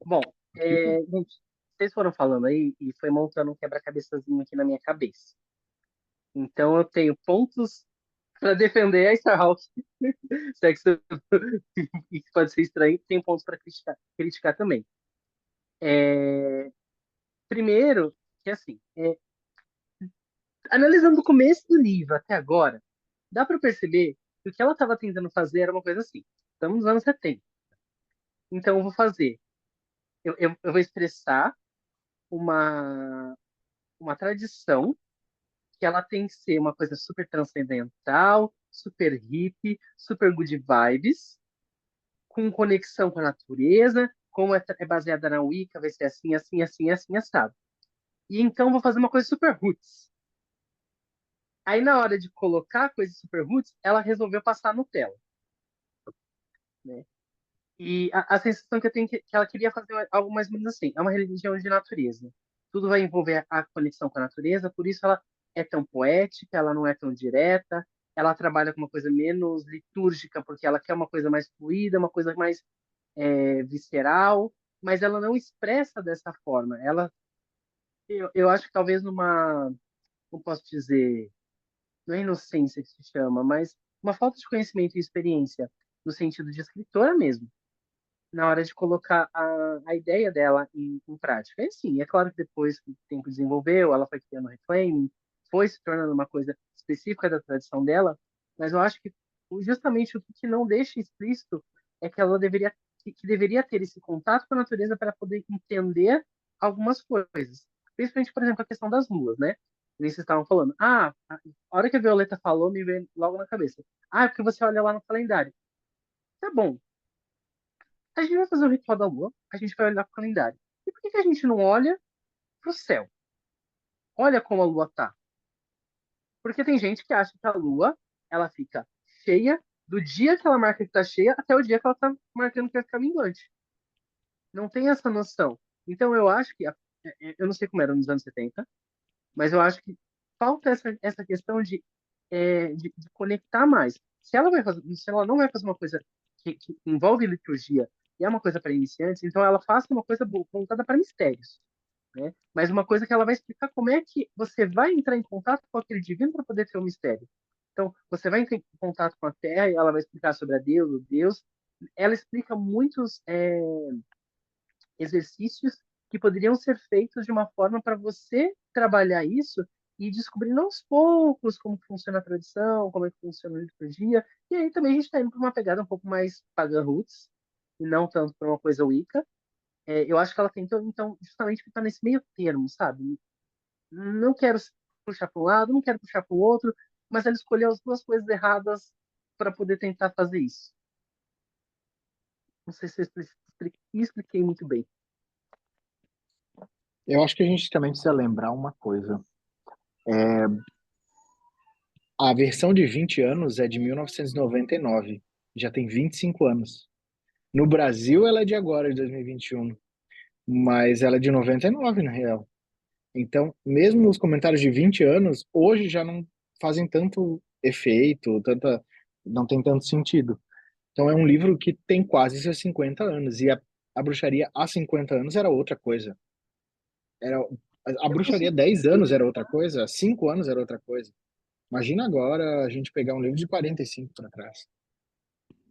Bom, gente, vocês foram falando aí e foi montando um quebra-cabeçazinho aqui na minha cabeça. Então eu tenho pontos para defender a Starhawk, se é que isso isso pode ser estranho, tem pontos para criticar também. É, primeiro, que assim, analisando o começo do livro até agora, dá para perceber que o que ela estava tentando fazer era uma coisa assim. Estamos nos anos 70. Então eu vou fazer, eu vou expressar uma, uma tradição que ela tem que ser uma coisa super transcendental, super hippie, super good vibes, com conexão com a natureza, como é baseada na Wicca, vai ser assim, assim, assim, assim, assado. E então vou fazer uma coisa super roots. Aí na hora de colocar a coisa super roots, ela resolveu passar Nutella, né? E a sensação que eu tenho que ela queria fazer algo mais ou menos assim, é uma religião de natureza. Tudo vai envolver a conexão com a natureza, por isso ela é tão poética, ela não é tão direta, ela trabalha com uma coisa menos litúrgica, porque ela quer uma coisa mais fluida, uma coisa mais visceral, mas ela não expressa dessa forma. Eu acho que talvez não posso dizer, não é inocência que se chama, mas uma falta de conhecimento e experiência, no sentido de escritora mesmo, na hora de colocar a ideia dela em prática. E sim, é claro que depois que o tempo desenvolveu, ela foi criando reclaim, foi se tornando uma coisa específica da tradição dela, mas eu acho que justamente o que não deixa explícito é que ela que deveria ter esse contato com a natureza para poder entender algumas coisas. Principalmente, por exemplo, a questão das luas, né? Vocês estavam falando. A hora que a Violeta falou, me veio logo na cabeça. É porque você olha lá no calendário. Tá bom, a gente vai fazer o ritual da lua, a gente vai olhar pro calendário. E por que a gente não olha pro céu? Olha como a lua tá. Porque tem gente que acha que a lua, ela fica cheia do dia que ela marca que tá cheia até o dia que ela tá marcando que vai ficar minguante. Não tem essa noção. Então eu acho que, eu não sei como era nos anos 70, mas eu acho que falta essa questão de conectar mais. Se ela não vai fazer uma coisa que envolve liturgia e é uma coisa para iniciantes, então ela faça uma coisa voltada para mistérios, né? Mas uma coisa que ela vai explicar como é que você vai entrar em contato com aquele divino para poder ter o mistério. Então, você vai entrar em contato com a Terra e ela vai explicar sobre a Deus, o Deus. Ela explica muitos exercícios que poderiam ser feitos de uma forma para você trabalhar isso e descobrindo aos poucos como funciona a tradição, como é que funciona a liturgia. E aí também a gente está indo para uma pegada um pouco mais pagan roots, e não tanto para uma coisa Wicca. Eu acho que ela tentou, então, justamente ficar nesse meio termo, sabe? Não quero puxar para um lado, não quero puxar para o outro, mas ela escolheu as duas coisas erradas para poder tentar fazer isso. Não sei se eu expliquei muito bem. Eu acho que a gente também precisa lembrar uma coisa. A versão de 20 anos é de 1999. Já tem 25 anos. No Brasil, ela é de agora, de 2021. Mas ela é de 99, na real. Então, mesmo os comentários de 20 anos, hoje já não fazem tanto efeito, não tem tanto sentido. Então, é um livro que tem quase seus 50 anos. E a bruxaria há 50 anos era outra coisa. Era, a Eu bruxaria consigo, há 10 anos era outra coisa, há 5 anos era outra coisa. Imagina agora a gente pegar um livro de 45 para trás.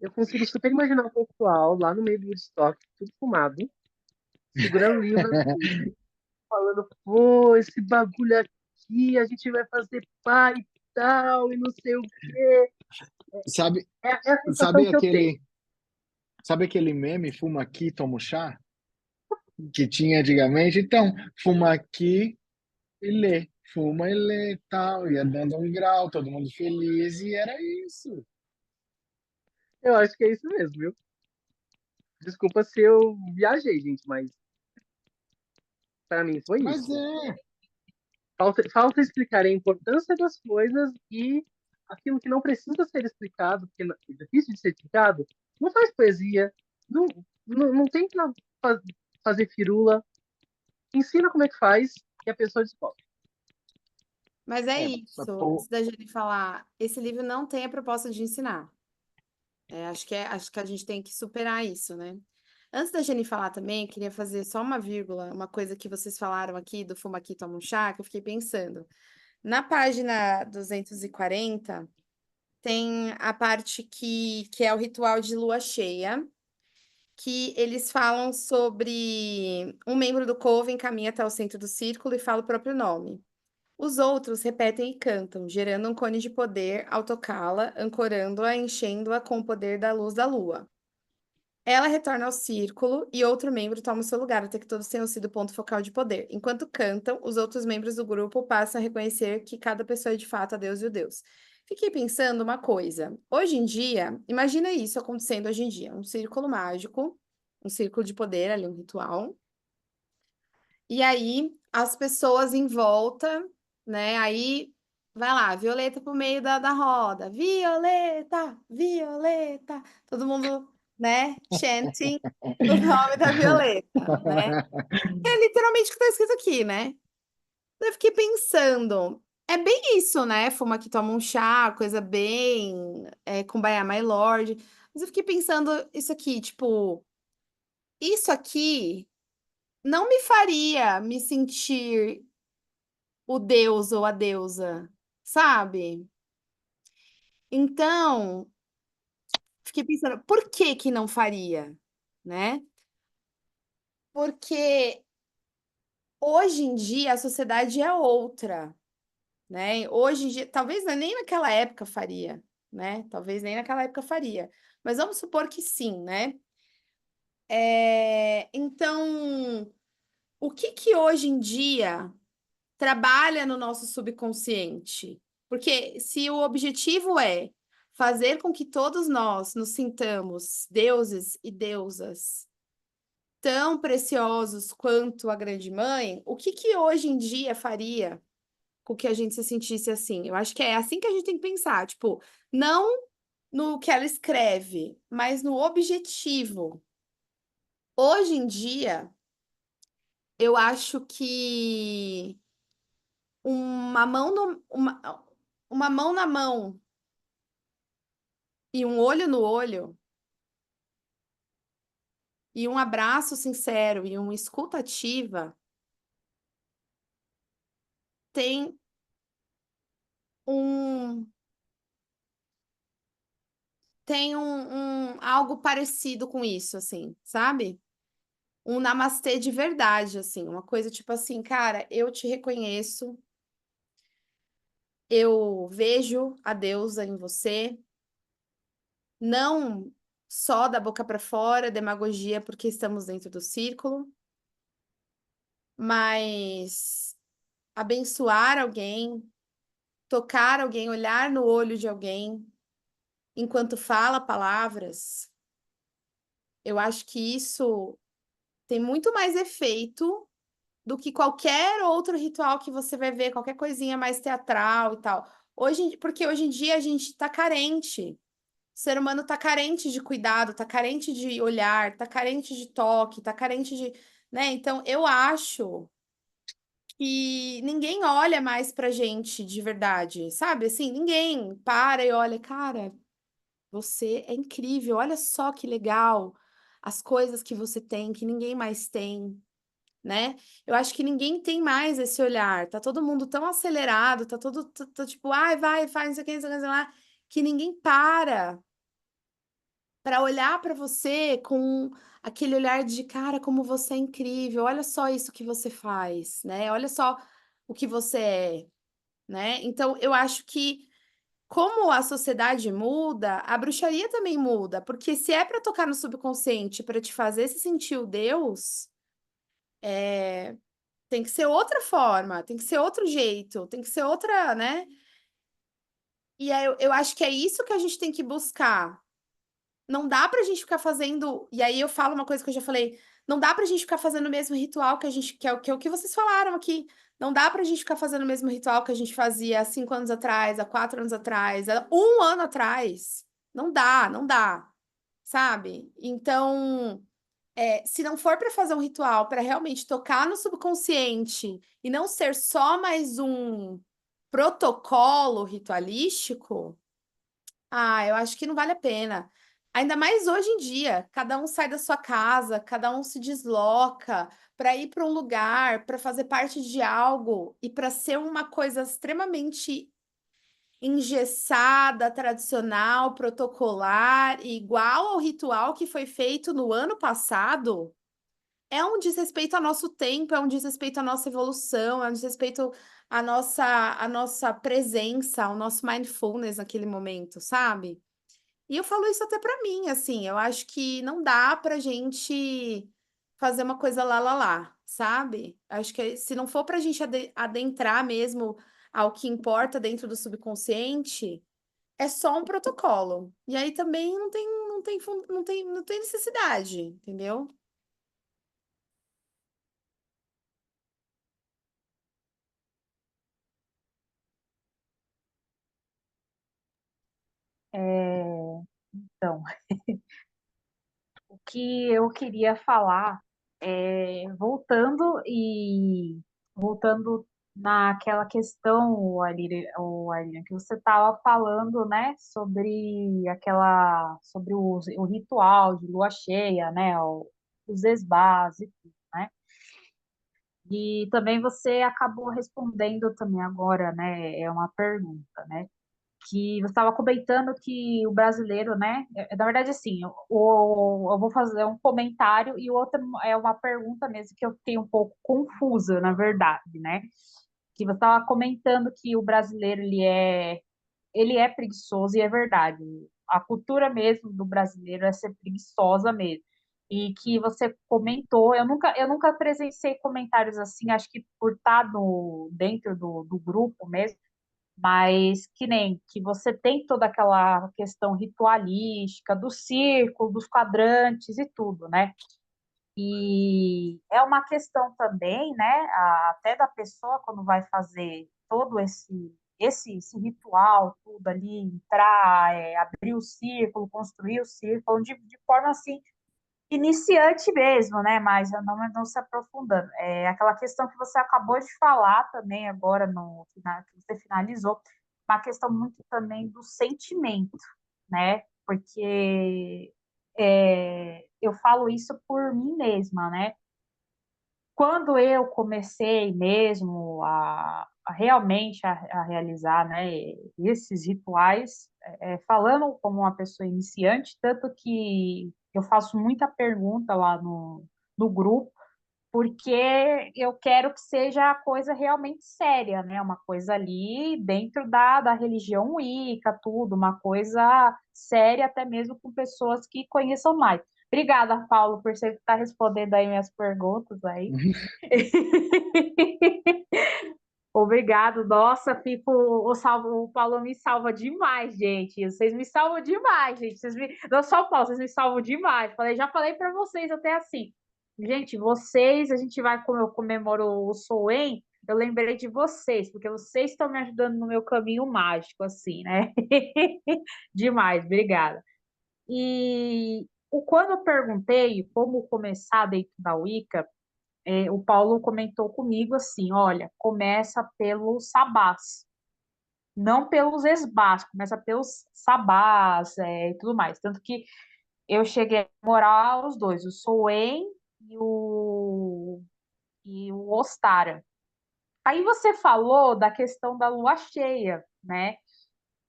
eu consigo super imaginar o pessoal lá no meio do Woodstock, tudo fumado, segurando o livro assim, falando, pô, esse bagulho aqui, a gente vai fazer pá e tal, e não sei o quê. Sabe, É a sensação sabe que eu tenho. aquele, sabe aquele meme, fuma aqui, toma um chá, que tinha antigamente? Então, fuma aqui e lê. Fuma e lê, tal, ia dando um grau, todo mundo feliz, e era isso. Eu acho que é isso mesmo, viu? Desculpa se eu viajei, gente, mas pra mim foi Mas isso. é, Falta explicar a importância das coisas e aquilo que não precisa ser explicado, porque é difícil de ser explicado, não faz poesia, não, não tem que fazer firula, ensina como é que faz e a pessoa descobre. Mas é é, isso, pô, antes da Jenny falar, esse livro não tem a proposta de ensinar. Acho que a gente tem que superar isso, né? Antes da Jenny falar também, queria fazer só uma vírgula, uma coisa que vocês falaram aqui do Fuma Aqui, Toma um Chá, que eu fiquei pensando. Na página 240, tem a parte que é o ritual de lua cheia, que eles falam sobre um membro do coven caminha até o centro do círculo e fala o próprio nome. Os outros repetem e cantam, gerando um cone de poder ao tocá-la, ancorando-a, enchendo-a com o poder da luz da lua. Ela retorna ao círculo e outro membro toma o seu lugar, até que todos tenham sido ponto focal de poder. Enquanto cantam, os outros membros do grupo passam a reconhecer que cada pessoa é de fato a Deus e o Deus. Fiquei pensando uma coisa. Hoje em dia, imagina isso acontecendo hoje em dia. Um círculo mágico, um círculo de poder ali, um ritual. E aí, as pessoas em volta, né? Aí, vai lá, Violeta pro meio da roda. Violeta, Violeta. Todo mundo, né? Chanting o nome da Violeta, né? É literalmente o que tá escrito aqui, né? Eu fiquei pensando, é bem isso, né? Fuma que toma um chá, coisa bem Kumbaya My Lord. Mas eu fiquei pensando isso aqui, tipo, isso aqui não me faria me sentir o deus ou a deusa, sabe? Então, fiquei pensando, por que que não faria, né? Porque hoje em dia a sociedade é outra, né? Hoje em dia, talvez nem naquela época faria, né? Talvez nem naquela época faria, mas vamos supor que sim, né? Então, o que que hoje em dia trabalha no nosso subconsciente? Porque se o objetivo é fazer com que todos nós nos sintamos deuses e deusas tão preciosos quanto a Grande Mãe, o que que hoje em dia faria com que a gente se sentisse assim? Eu acho que é assim que a gente tem que pensar, tipo, não no que ela escreve, mas no objetivo. Hoje em dia, eu acho que uma mão no, uma mão na mão e um olho no olho e um abraço sincero e uma escuta ativa tem um algo parecido com isso, assim, sabe? Um namastê de verdade, assim, uma coisa tipo assim, cara, eu te reconheço, eu vejo a deusa em você, não só da boca para fora, demagogia porque estamos dentro do círculo, mas abençoar alguém, tocar alguém, olhar no olho de alguém enquanto fala palavras, eu acho que isso tem muito mais efeito do que qualquer outro ritual que você vai ver, qualquer coisinha mais teatral e tal. Porque hoje em dia a gente tá carente. O ser humano tá carente de cuidado, tá carente de olhar, tá carente de toque, tá carente de, né? Então, eu acho que ninguém olha mais pra gente de verdade, sabe? Assim, ninguém para e olha, cara, você é incrível, olha só que legal as coisas que você tem, que ninguém mais tem, né? Eu acho que ninguém tem mais esse olhar, tá todo mundo tão acelerado, tá todo, tipo, ai, vai, faz, não sei o que, não sei o que, não sei o que lá, que ninguém para olhar para você com aquele olhar de cara, como você é incrível, olha só isso que você faz, né? Olha só o que você é, né? Então, eu acho que como a sociedade muda, a bruxaria também muda, porque se é para tocar no subconsciente, para te fazer se sentir o Deus, tem que ser outra forma, tem que ser outro jeito, tem que ser outra, né? E aí eu acho que é isso que a gente tem que buscar. Não dá pra gente ficar fazendo. E aí eu falo uma coisa que eu já falei. Não dá pra gente ficar fazendo o mesmo ritual que a gente. Que é o que vocês falaram aqui. Não dá pra gente ficar fazendo o mesmo ritual que a gente fazia há 5 anos atrás, há 4 anos atrás, há 1 ano atrás. Não dá, não dá. Sabe? Então, se não for pra fazer um ritual para realmente tocar no subconsciente e não ser só mais um protocolo ritualístico. Eu acho que não vale a pena. Ainda mais hoje em dia, cada um sai da sua casa, cada um se desloca para ir para um lugar, para fazer parte de algo e para ser uma coisa extremamente engessada, tradicional, protocolar, e igual ao ritual que foi feito no ano passado. É um desrespeito ao nosso tempo, é um desrespeito à nossa evolução, é um desrespeito à nossa presença, ao nosso mindfulness naquele momento, sabe? E eu falo isso até pra mim, assim, eu acho que não dá pra gente fazer uma coisa lá, lá, lá, sabe? Acho que se não for pra gente adentrar mesmo ao que importa dentro do subconsciente, é só um protocolo. E aí também não tem necessidade, entendeu? Então, o que eu queria falar voltando naquela questão, Aline, que você estava falando, né, sobre o ritual de lua cheia, né, os esbás e tudo, né? E também você acabou respondendo também agora, né, é uma pergunta, né? Que você estava comentando que o brasileiro, né? Na verdade, assim, eu vou fazer um comentário e o outro é uma pergunta mesmo que eu fiquei um pouco confusa, na verdade, né? Que você estava comentando que o brasileiro ele é preguiçoso e é verdade. A cultura mesmo do brasileiro é ser preguiçosa mesmo. E que você comentou, eu nunca presenciei comentários assim, acho que por estar dentro do grupo mesmo, mas que nem que você tem toda aquela questão ritualística do círculo, dos quadrantes e tudo, né? E é uma questão também, né, até da pessoa quando vai fazer todo esse ritual, tudo ali, entrar, abrir o círculo, construir o círculo, de forma assim iniciante mesmo, né? Mas não se aprofundando. É aquela questão que você acabou de falar também agora no final, que você finalizou, uma questão muito também do sentimento, né? Porque eu falo isso por mim mesma, né? Quando eu comecei mesmo a realmente a realizar, né, esses rituais, falando como uma pessoa iniciante, tanto que eu faço muita pergunta lá no grupo, porque eu quero que seja a coisa realmente séria, né? Uma coisa ali dentro da religião Wicca, tudo, uma coisa séria, até mesmo com pessoas que conheçam mais. Obrigada, Paulo, por você estar respondendo aí minhas perguntas aí. Obrigado, nossa, o Paulo me salva demais, gente. Vocês me salvam demais, gente. Não só o Paulo, vocês me salvam demais. Já falei para vocês até assim. Gente, a gente vai, como eu comemoro o Soen, eu lembrei de vocês, porque vocês estão me ajudando no meu caminho mágico, assim, né? Demais, obrigada. E quando eu perguntei como começar dentro da Wicca, o Paulo comentou comigo assim: olha, começa pelos sabás, não pelos esbás, começa pelos sabás, e tudo mais. Tanto que eu cheguei a morar os dois, o Soen e o Ostara. Aí você falou da questão da lua cheia, né?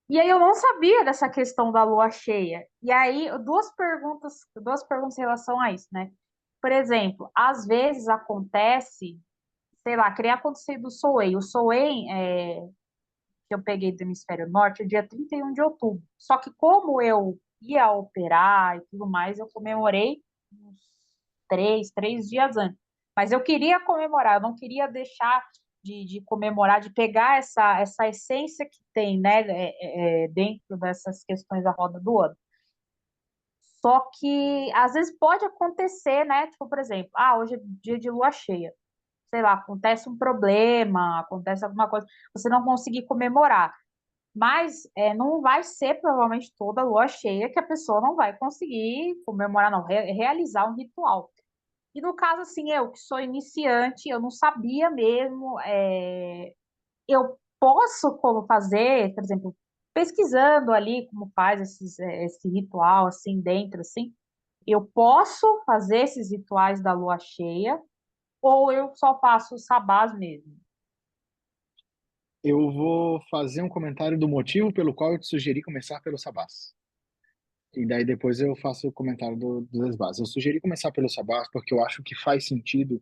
E aí eu não sabia dessa questão da lua cheia. E aí duas perguntas em relação a isso, né? Por exemplo, às vezes acontece, sei lá, que nem aconteceu do Soen. O Soen, que eu peguei do hemisfério norte, é dia 31 de outubro. Só que como eu ia operar e tudo mais, eu comemorei uns três dias antes. Mas eu queria comemorar, eu não queria deixar de comemorar, de pegar essa essência que tem, né, dentro dessas questões da roda do ano. Só que às vezes pode acontecer, né? Tipo, por exemplo, hoje é dia de lua cheia. Sei lá, acontece um problema, acontece alguma coisa, você não conseguir comemorar. Mas não vai ser provavelmente toda lua cheia que a pessoa não vai conseguir comemorar, não, realizar um ritual. E no caso, assim, eu que sou iniciante, eu não sabia mesmo, eu posso como fazer, por exemplo, pesquisando ali como faz esse ritual, assim, dentro, assim, eu posso fazer esses rituais da lua cheia, ou eu só faço os sabás mesmo? Eu vou fazer um comentário do motivo pelo qual eu te sugeri começar pelo Sabás. E daí depois eu faço o comentário dos Esbás. Eu sugeri começar pelo Sabás porque eu acho que faz sentido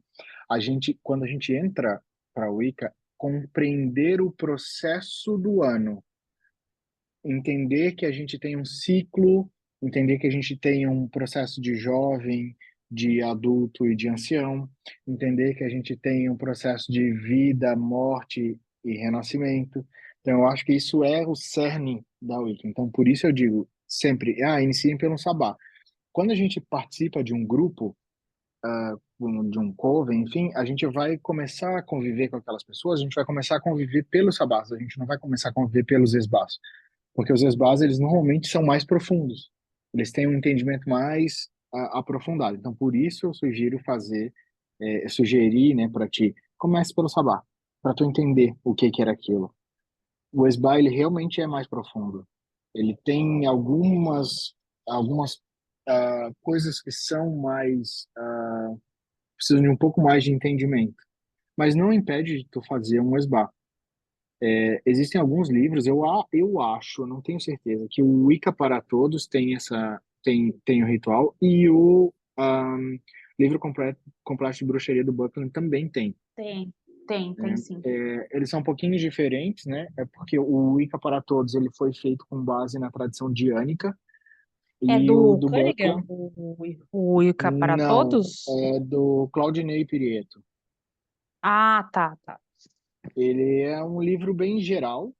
quando a gente entra para a Wicca, compreender o processo do ano, entender que a gente tem um ciclo, entender que a gente tem um processo de jovem, de adulto e de ancião, entender que a gente tem um processo de vida, morte e renascimento. Então, eu acho que isso é o cerne da Wicca. Então, por isso eu digo sempre, iniciem pelo sabá. Quando a gente participa de um grupo, de um coven, enfim, a gente vai começar a conviver com aquelas pessoas, a gente vai começar a conviver pelos sabás, a gente não vai começar a conviver pelos esbás, porque os esbás, eles normalmente são mais profundos, eles têm um entendimento mais aprofundado. Então, por isso eu sugiro sugerir, né, para ti, comece pelo sabá, para tu entender o que que era aquilo. O esbá, ele realmente é mais profundo. Ele tem algumas coisas que são mais precisam de um pouco mais de entendimento, mas não impede de tu fazer um esbá. Existem alguns livros, eu acho, eu não tenho certeza, que o Wicca para Todos tem o ritual e o livro completo de bruxaria do Buckland também tem, Tem né? sim. Eles são um pouquinho diferentes, né? É porque o Wicca para Todos ele foi feito com base na tradição diânica É e o do do Cunningham, Buckland o Wicca para não, todos? é do Claudinei Pirieto. Ah, tá, tá. Ele é um livro bem geral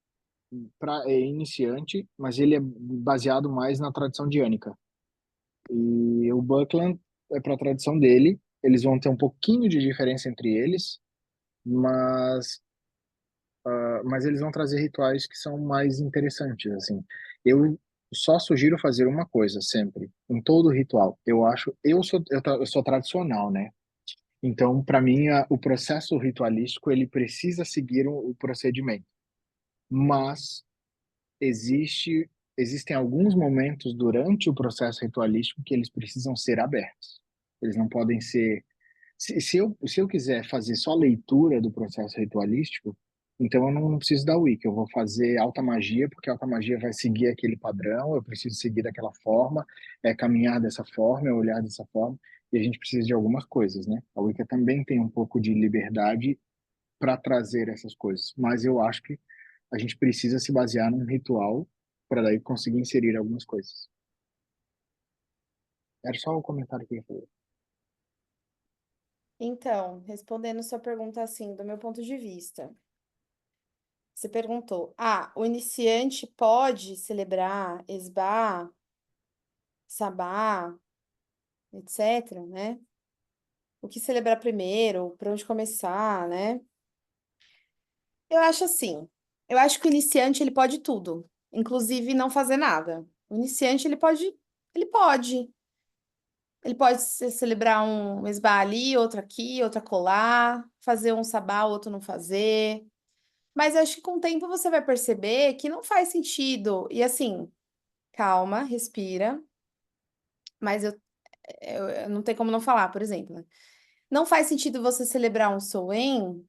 para iniciante, mas ele é baseado mais na tradição diânica. E o Buckland é para a tradição dele. Eles vão ter um pouquinho de diferença entre eles, mas mas eles vão trazer rituais que são mais interessantes, assim. Eu só sugiro fazer uma coisa sempre, em todo ritual. Eu sou tradicional, né? Então, para mim, o processo ritualístico ele precisa seguir o procedimento. Mas existem alguns momentos durante o processo ritualístico que eles precisam ser abertos. Eles não podem ser. Se eu quiser fazer só leitura do processo ritualístico, então eu não preciso da Wicca. Eu vou fazer alta magia, porque a alta magia vai seguir aquele padrão, eu preciso seguir daquela forma, caminhar dessa forma, olhar dessa forma, e a gente precisa de algumas coisas, né? A Wicca também tem um pouco de liberdade para trazer essas coisas, mas eu acho que a gente precisa se basear num ritual para daí conseguir inserir algumas coisas. Era só o comentário que eu ia fazer. Então, respondendo sua pergunta assim, do meu ponto de vista, você perguntou: o iniciante pode celebrar esbá, sabá, etc., né? O que celebrar primeiro, por onde começar, né? Eu acho assim, eu acho que o iniciante ele pode tudo, inclusive não fazer nada. O iniciante ele pode, celebrar um esbar ali, outro aqui, outro acolá, fazer um sabá, outro não fazer. Mas eu acho que com o tempo você vai perceber que não faz sentido. E assim, calma, respira. Mas eu não tem como não falar, por exemplo, né? Não faz sentido você celebrar um Soen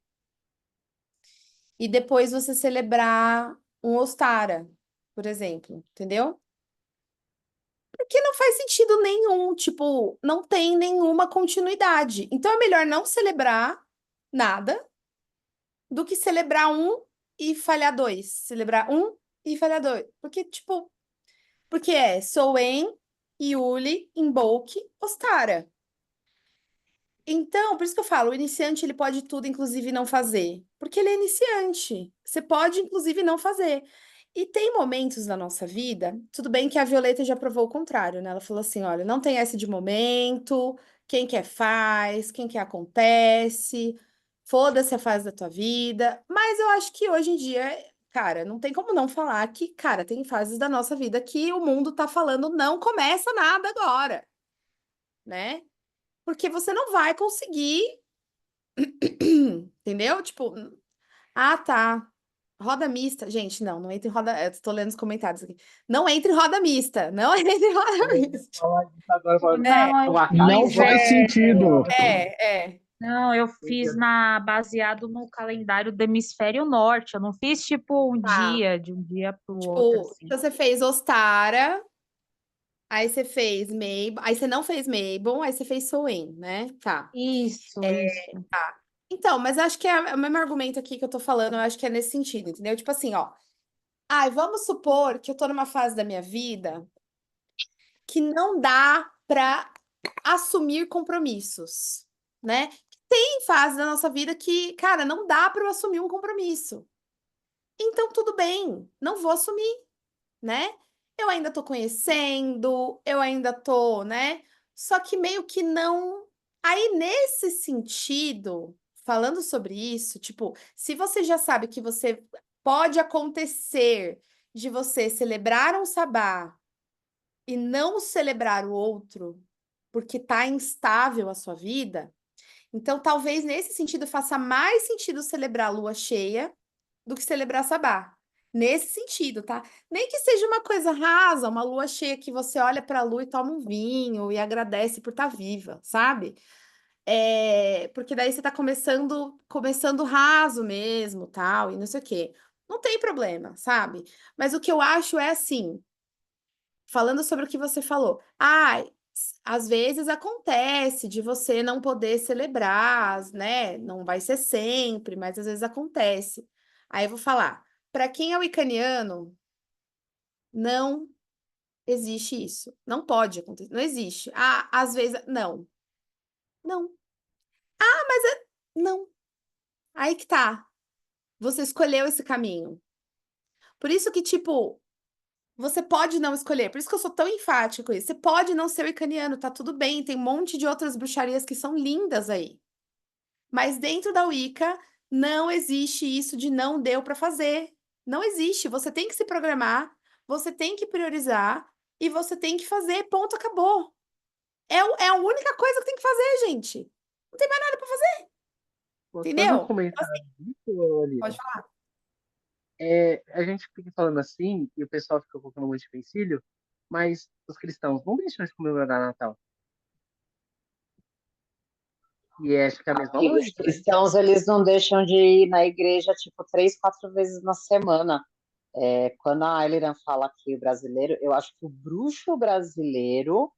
e depois você celebrar um Ostara, por exemplo, entendeu? Porque não faz sentido nenhum, tipo, não tem nenhuma continuidade. Então é melhor não celebrar nada do que celebrar um e falhar dois. Celebrar um e falhar dois. Porque, tipo, porque é Soen, Yuli, Imbolc, Ostara. Então, por isso que eu falo, o iniciante ele pode tudo, inclusive não fazer, porque ele é iniciante. Você pode, inclusive, não fazer. E tem momentos na nossa vida, tudo bem que a Violeta já provou o contrário, né? Ela falou assim: olha, não tem essa de momento, quem quer faz, quem quer acontece, foda-se a fase da tua vida. Mas eu acho que hoje em dia, cara, não tem como não falar que, cara, tem fases da nossa vida que o mundo tá falando não começa nada agora, né? Porque você não vai conseguir, entendeu? Tipo, ah, tá. Roda mista. Gente, não entre em roda. Eu tô lendo os comentários aqui. Não entre em roda mista. Não entre em roda Eu ia mista. falar isso agora, falando, É, Não, eu um acaso Não fiz, você faz sentido. é. não, eu fiz chega. baseado no calendário do hemisfério norte. Eu não fiz tipo um Tá. dia, de um dia para o outro, Tipo, assim. então você fez Ostara, aí você fez Mabel, aí você não fez Mabel, aí você fez Soen, né? Tá. Isso, isso. Então, mas acho que é o mesmo argumento aqui que eu tô falando, eu acho que é nesse sentido, entendeu? Tipo assim, ó. Ai, vamos supor que eu tô numa fase da minha vida que não dá para assumir compromissos, né? Tem fase da nossa vida que, cara, não dá para eu assumir um compromisso. Então, tudo bem, não vou assumir, né? Eu ainda tô conhecendo, eu ainda tô, né? Só que meio que não. Aí, nesse sentido, falando sobre isso, tipo, se você já sabe que você pode acontecer de você celebrar um sabá e não celebrar o outro porque tá instável a sua vida, então talvez nesse sentido faça mais sentido celebrar a lua cheia do que celebrar sabá. Nesse sentido, tá? Nem que seja uma coisa rasa, uma lua cheia que você olha para a lua e toma um vinho e agradece por estar viva, sabe? Porque daí você tá começando raso mesmo, tal, e não sei o quê. Não tem problema, sabe? Mas o que eu acho é assim, falando sobre o que você falou. Às vezes acontece de você não poder celebrar, né? Não vai ser sempre, mas às vezes acontece. Aí eu vou falar, para quem é wicaniano, não existe isso. Não pode acontecer, não existe. Ah, às vezes, não. Não. Não. Aí que tá. Você escolheu esse caminho. Por isso que, tipo, você pode não escolher, por isso que eu sou tão enfática com isso. Você pode não ser wicaniano, tá tudo bem, tem um monte de outras bruxarias que são lindas aí. Mas dentro da Wicca não existe isso de não deu para fazer. Não existe. Você tem que se programar, você tem que priorizar e você tem que fazer, ponto, acabou. É a única coisa que tem que fazer, gente. Não tem mais nada para fazer, Posso fazer um entendeu? comentário disso, Pode Alina? falar. A gente fica falando assim, e o pessoal fica colocando um monte de utensílio, mas os cristãos não deixam de comemorar Natal. E acho que é a mesma E os lógica, né? cristãos, eles não deixam de ir na igreja, tipo, 3, 4 vezes na semana. Quando a Ailiran fala que o brasileiro, eu acho que o bruxo brasileiro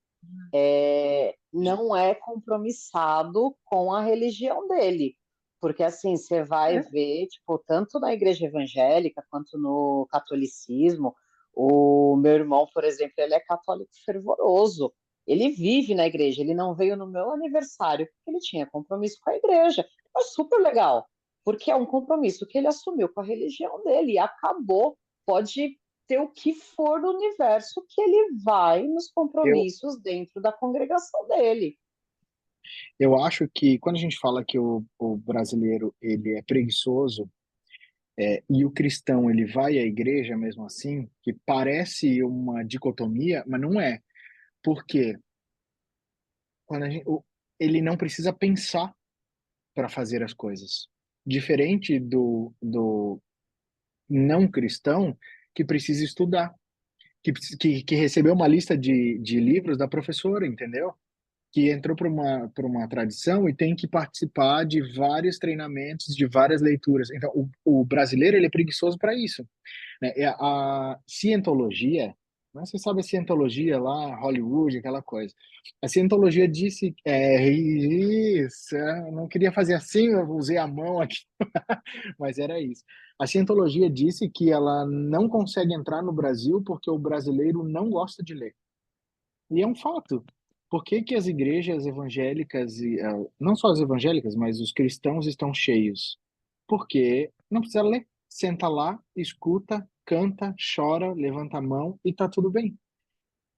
não é compromissado com a religião dele. Porque, assim, você vai É, ver, tipo, tanto na igreja evangélica quanto no catolicismo, o meu irmão, por exemplo, ele é católico fervoroso. Ele vive na igreja, ele não veio no meu aniversário porque ele tinha compromisso com a igreja. É super legal, porque é um compromisso que ele assumiu com a religião dele e acabou. Pode ter o que for do universo que ele vai nos Eu, compromissos dentro da congregação dele. eu acho que quando a gente fala que o brasileiro ele é preguiçoso, e o cristão ele vai à igreja mesmo assim, que parece uma dicotomia, mas não é. Porque quando ele não precisa pensar para fazer as coisas. Diferente do não cristão que precisa estudar, que recebeu uma lista de livros da professora, entendeu? Que entrou para uma tradição e tem que participar de vários treinamentos, de várias leituras. Então, o brasileiro ele é preguiçoso para isso, né? A cientologia, mas você sabe a cientologia lá, Hollywood, aquela coisa. A cientologia disse, isso, eu não queria fazer assim, eu usei a mão aqui, mas era isso. A cientologia disse que ela não consegue entrar no Brasil porque o brasileiro não gosta de ler. E é um fato. Por que que as igrejas evangélicas, não só as evangélicas, mas os cristãos estão cheios? Porque não precisa ler. Senta lá, escuta, canta, chora, levanta a mão e tá tudo bem.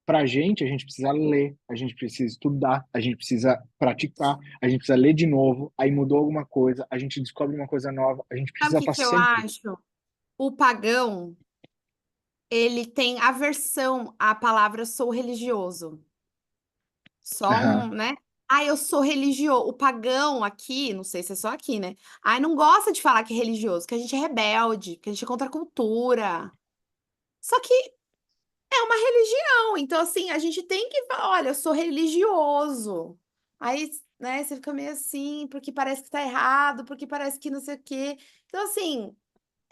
Pra a gente precisa ler, a gente precisa estudar, a gente precisa praticar, a gente precisa ler de novo, aí mudou alguma coisa, a gente descobre uma coisa nova, a gente Sabe o precisa que estar que eu sempre. acho? O pagão, ele tem aversão à palavra sou religioso. Só um, Aham. né? Ah, eu sou religioso. O pagão aqui, não sei se é só aqui, né? Ai, não gosta de falar que é religioso, que a gente é rebelde, que a gente é contra a cultura. Só que é uma religião. Então, assim, a gente tem que falar, olha, eu sou religioso. Aí, né, você fica meio assim, porque parece que tá errado, porque parece que não sei o quê. Então, assim,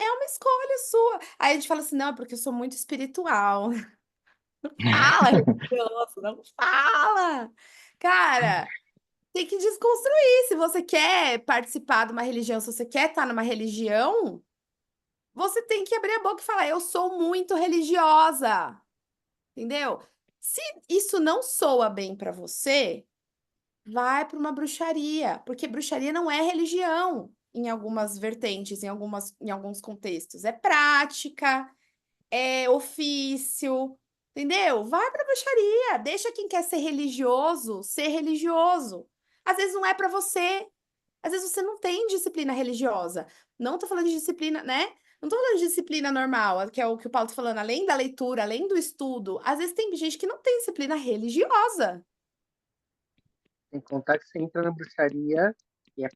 é uma escolha sua. Aí a gente fala assim, não, é porque eu sou muito espiritual. Fala, religioso, não fala. Cara, tem que desconstruir. Se você quer participar de uma religião, se você quer estar numa religião, você tem que abrir a boca e falar: eu sou muito religiosa. Entendeu? Se isso não soa bem para você, vai para uma bruxaria, porque bruxaria não é religião em algumas vertentes, em alguns contextos. É prática, é ofício, entendeu? Vai para bruxaria, deixa quem quer ser religioso ser religioso. Às vezes não é para você. Às vezes você não tem disciplina religiosa. Não tô falando de disciplina, né? Não tô falando de disciplina normal, que é o que o Paulo tá falando, além da leitura, além do estudo. Às vezes tem gente que não tem disciplina religiosa. Sem contar que você entra na bruxaria e é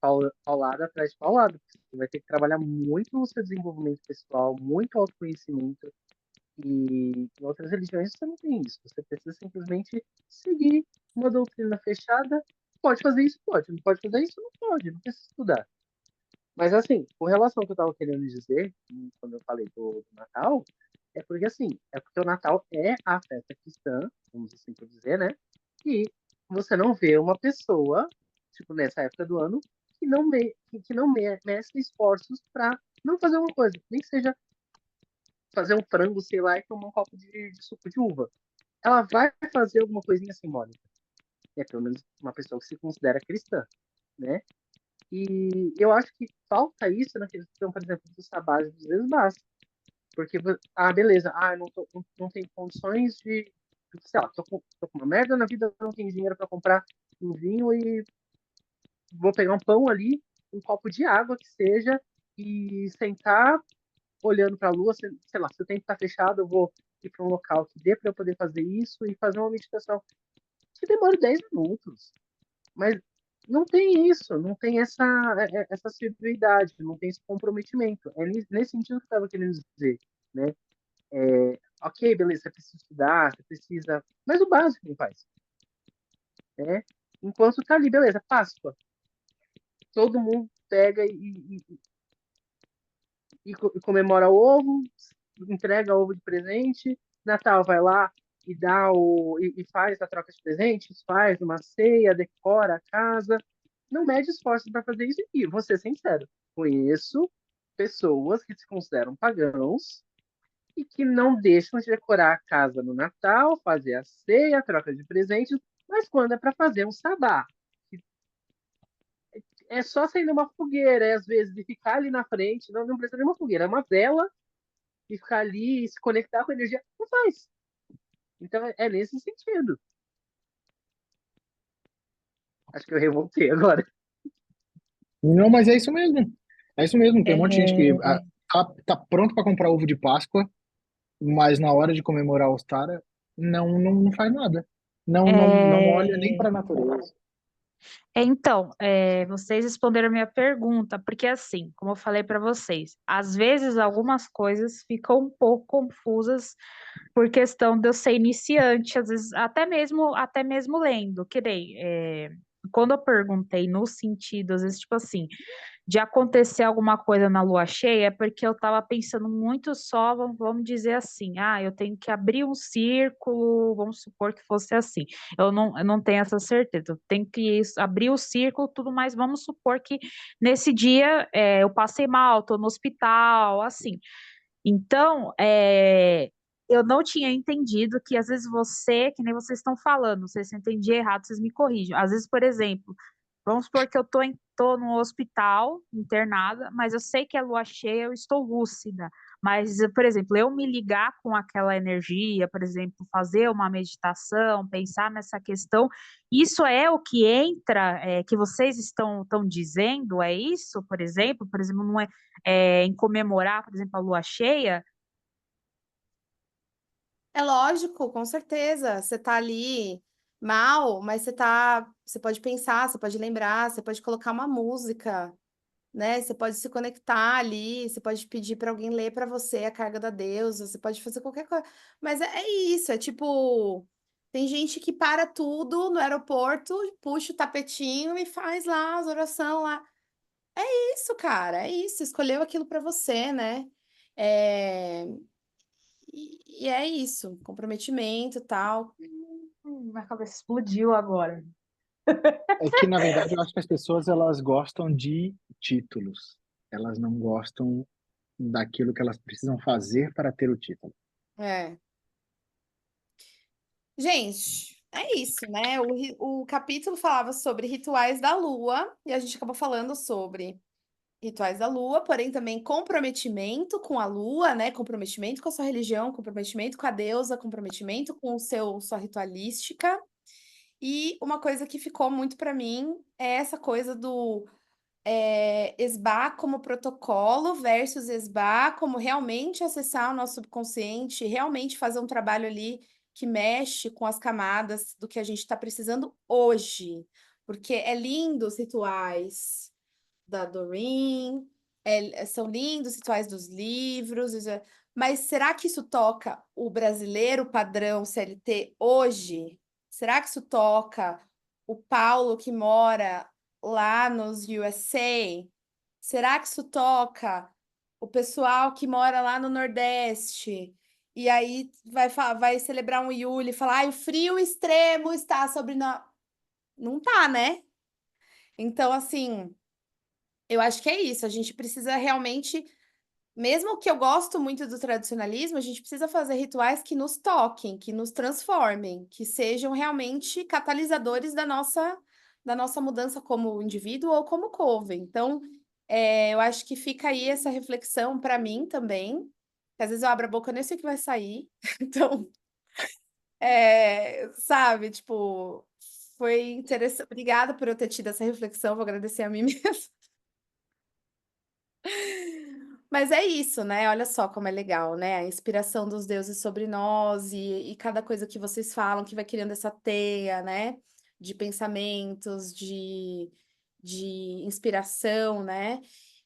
paulada atrás de paulada. Você vai ter que trabalhar muito no seu desenvolvimento pessoal, muito autoconhecimento. E em outras religiões você não tem isso. Você precisa simplesmente seguir uma doutrina fechada. Pode fazer isso? Pode. Não pode fazer isso? Não pode. Não precisa estudar. Mas, assim, com relação ao que eu estava querendo dizer, quando eu falei do Natal, é porque, assim, é porque o Natal é a festa cristã, vamos assim por dizer, né? E você não vê uma pessoa, tipo, nessa época do ano, que não meça esforços para não fazer uma coisa, nem que seja fazer um frango, sei lá, e tomar um copo de suco de uva. Ela vai fazer alguma coisinha simbólica. É pelo menos uma pessoa que se considera cristã, né? E eu acho que falta isso na questão, por exemplo, dos trabalhos dos esbás. Porque, beleza, eu não tenho condições de, sei lá, tô com uma merda na vida, não tenho dinheiro para comprar um vinho e vou pegar um pão ali, um copo de água que seja, e sentar olhando para a lua, sei lá, se o tempo está fechado, eu vou ir para um local que dê para eu poder fazer isso e fazer uma meditação que demore 10 minutos. Mas não tem isso, não tem essa assiduidade, não tem esse comprometimento. É nesse sentido que eu estava querendo dizer, né? Ok, beleza, você precisa estudar, você precisa... Mas o básico não faz, né? Enquanto tá ali, beleza, Páscoa. Todo mundo pega e comemora o ovo, entrega ovo de presente. Natal vai lá e e faz a troca de presentes, faz uma ceia, decora a casa. Não mede esforço para fazer isso. E vou ser sincero, conheço pessoas que se consideram pagãos e que não deixam de decorar a casa no Natal, fazer a ceia, a troca de presentes, mas quando é para fazer um sabá, é só acender uma fogueira, às vezes, e ficar ali na frente, não precisa de uma fogueira, é uma vela, e ficar ali e se conectar com a energia, não faz. Então é nesse sentido. Acho que eu revoltei agora. Não, mas é isso mesmo. É isso mesmo. Tem um monte de gente que. É, tá pronto para comprar ovo de Páscoa, mas na hora de comemorar os Tara, não faz nada. Não olha nem É, para a natureza. Então, vocês responderam a minha pergunta, porque assim, como eu falei para vocês, às vezes algumas coisas ficam um pouco confusas por questão de eu ser iniciante, às vezes até mesmo lendo, que nem, quando eu perguntei no sentido, às vezes, tipo assim, de acontecer alguma coisa na lua cheia, é porque eu estava pensando muito só, vamos dizer assim, eu tenho que abrir um círculo, vamos supor que fosse assim. Eu não tenho essa certeza, eu tenho que abrir o círculo, tudo mais, vamos supor que nesse dia eu passei mal, estou no hospital, assim. Então, eu não tinha entendido que às vezes que nem vocês estão falando, não sei se eu entendi errado, vocês me corrijam. Às vezes, por exemplo, vamos supor que eu tô no hospital, internada, mas eu sei que é lua cheia, eu estou lúcida. Mas, por exemplo, eu me ligar com aquela energia, por exemplo, fazer uma meditação, pensar nessa questão, isso é o que entra, que vocês estão dizendo, é isso, por exemplo? Por exemplo, não em comemorar, por exemplo, a lua cheia? É lógico, com certeza. Você tá ali mal, mas você pode pensar, você pode lembrar, você pode colocar uma música, né? Você pode se conectar ali, você pode pedir para alguém ler para você a carga da deusa, você pode fazer qualquer coisa. Mas é isso, é tipo, tem gente que para tudo no aeroporto, puxa o tapetinho e faz lá as orações lá. É isso, cara, é isso, escolheu aquilo para você, né? É, e é isso, comprometimento, tal. Minha cabeça explodiu agora. É que, na verdade, eu acho que as pessoas elas gostam de títulos. Elas não gostam daquilo que elas precisam fazer para ter o título. É. Gente, é isso, né? O capítulo falava sobre rituais da lua, e a gente acabou falando sobre rituais da lua, porém também comprometimento com a lua, né? Comprometimento com a sua religião, comprometimento com a deusa, comprometimento com sua ritualística. E uma coisa que ficou muito para mim é essa coisa do ESBA como protocolo versus ESBA como realmente acessar o nosso subconsciente, realmente fazer um trabalho ali que mexe com as camadas do que a gente está precisando hoje. Porque é lindo os rituais da Doreen, são lindos os rituais dos livros, mas será que isso toca o brasileiro padrão CLT hoje? Será que isso toca o Paulo que mora lá nos USA? Será que isso toca o pessoal que mora lá no Nordeste? E aí vai celebrar um Yule e falar, o frio extremo está sobre nós. Não tá, né? Então, assim, eu acho que é isso. A gente precisa realmente, mesmo que eu gosto muito do tradicionalismo, a gente precisa fazer rituais que nos toquem, que nos transformem, que sejam realmente catalisadores da nossa mudança como indivíduo ou como coven. Então, eu acho que fica aí essa reflexão para mim também, que às vezes eu abro a boca e nem sei o que vai sair. Então, sabe, tipo, foi interessante. Obrigada por eu ter tido essa reflexão, vou agradecer a mim mesma. Mas é isso, né? Olha só como é legal, né? A inspiração dos deuses sobre nós e cada coisa que vocês falam que vai criando essa teia, né? De pensamentos, de inspiração, né?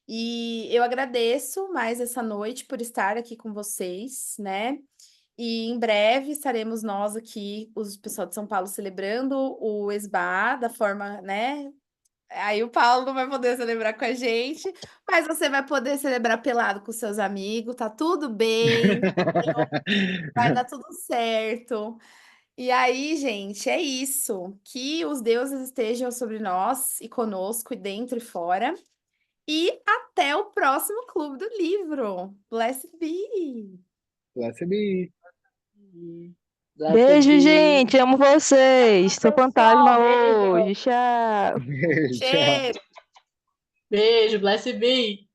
E eu agradeço mais essa noite por estar aqui com vocês, né? E em breve estaremos nós aqui, os pessoal de São Paulo, celebrando o ESBA da forma, né? Aí o Paulo não vai poder celebrar com a gente, mas você vai poder celebrar pelado com seus amigos, tá tudo bem, vai dar tudo certo. E aí, gente, é isso. Que os deuses estejam sobre nós e conosco, e dentro e fora. E até o próximo Clube do Livro. Blessed be! Blessed be. Blessed Beijo, be. gente. Amo vocês. Sou fantasma Pessoal, beijo. hoje. Tchau. Tchau. Cheiro! Beijo, bless be.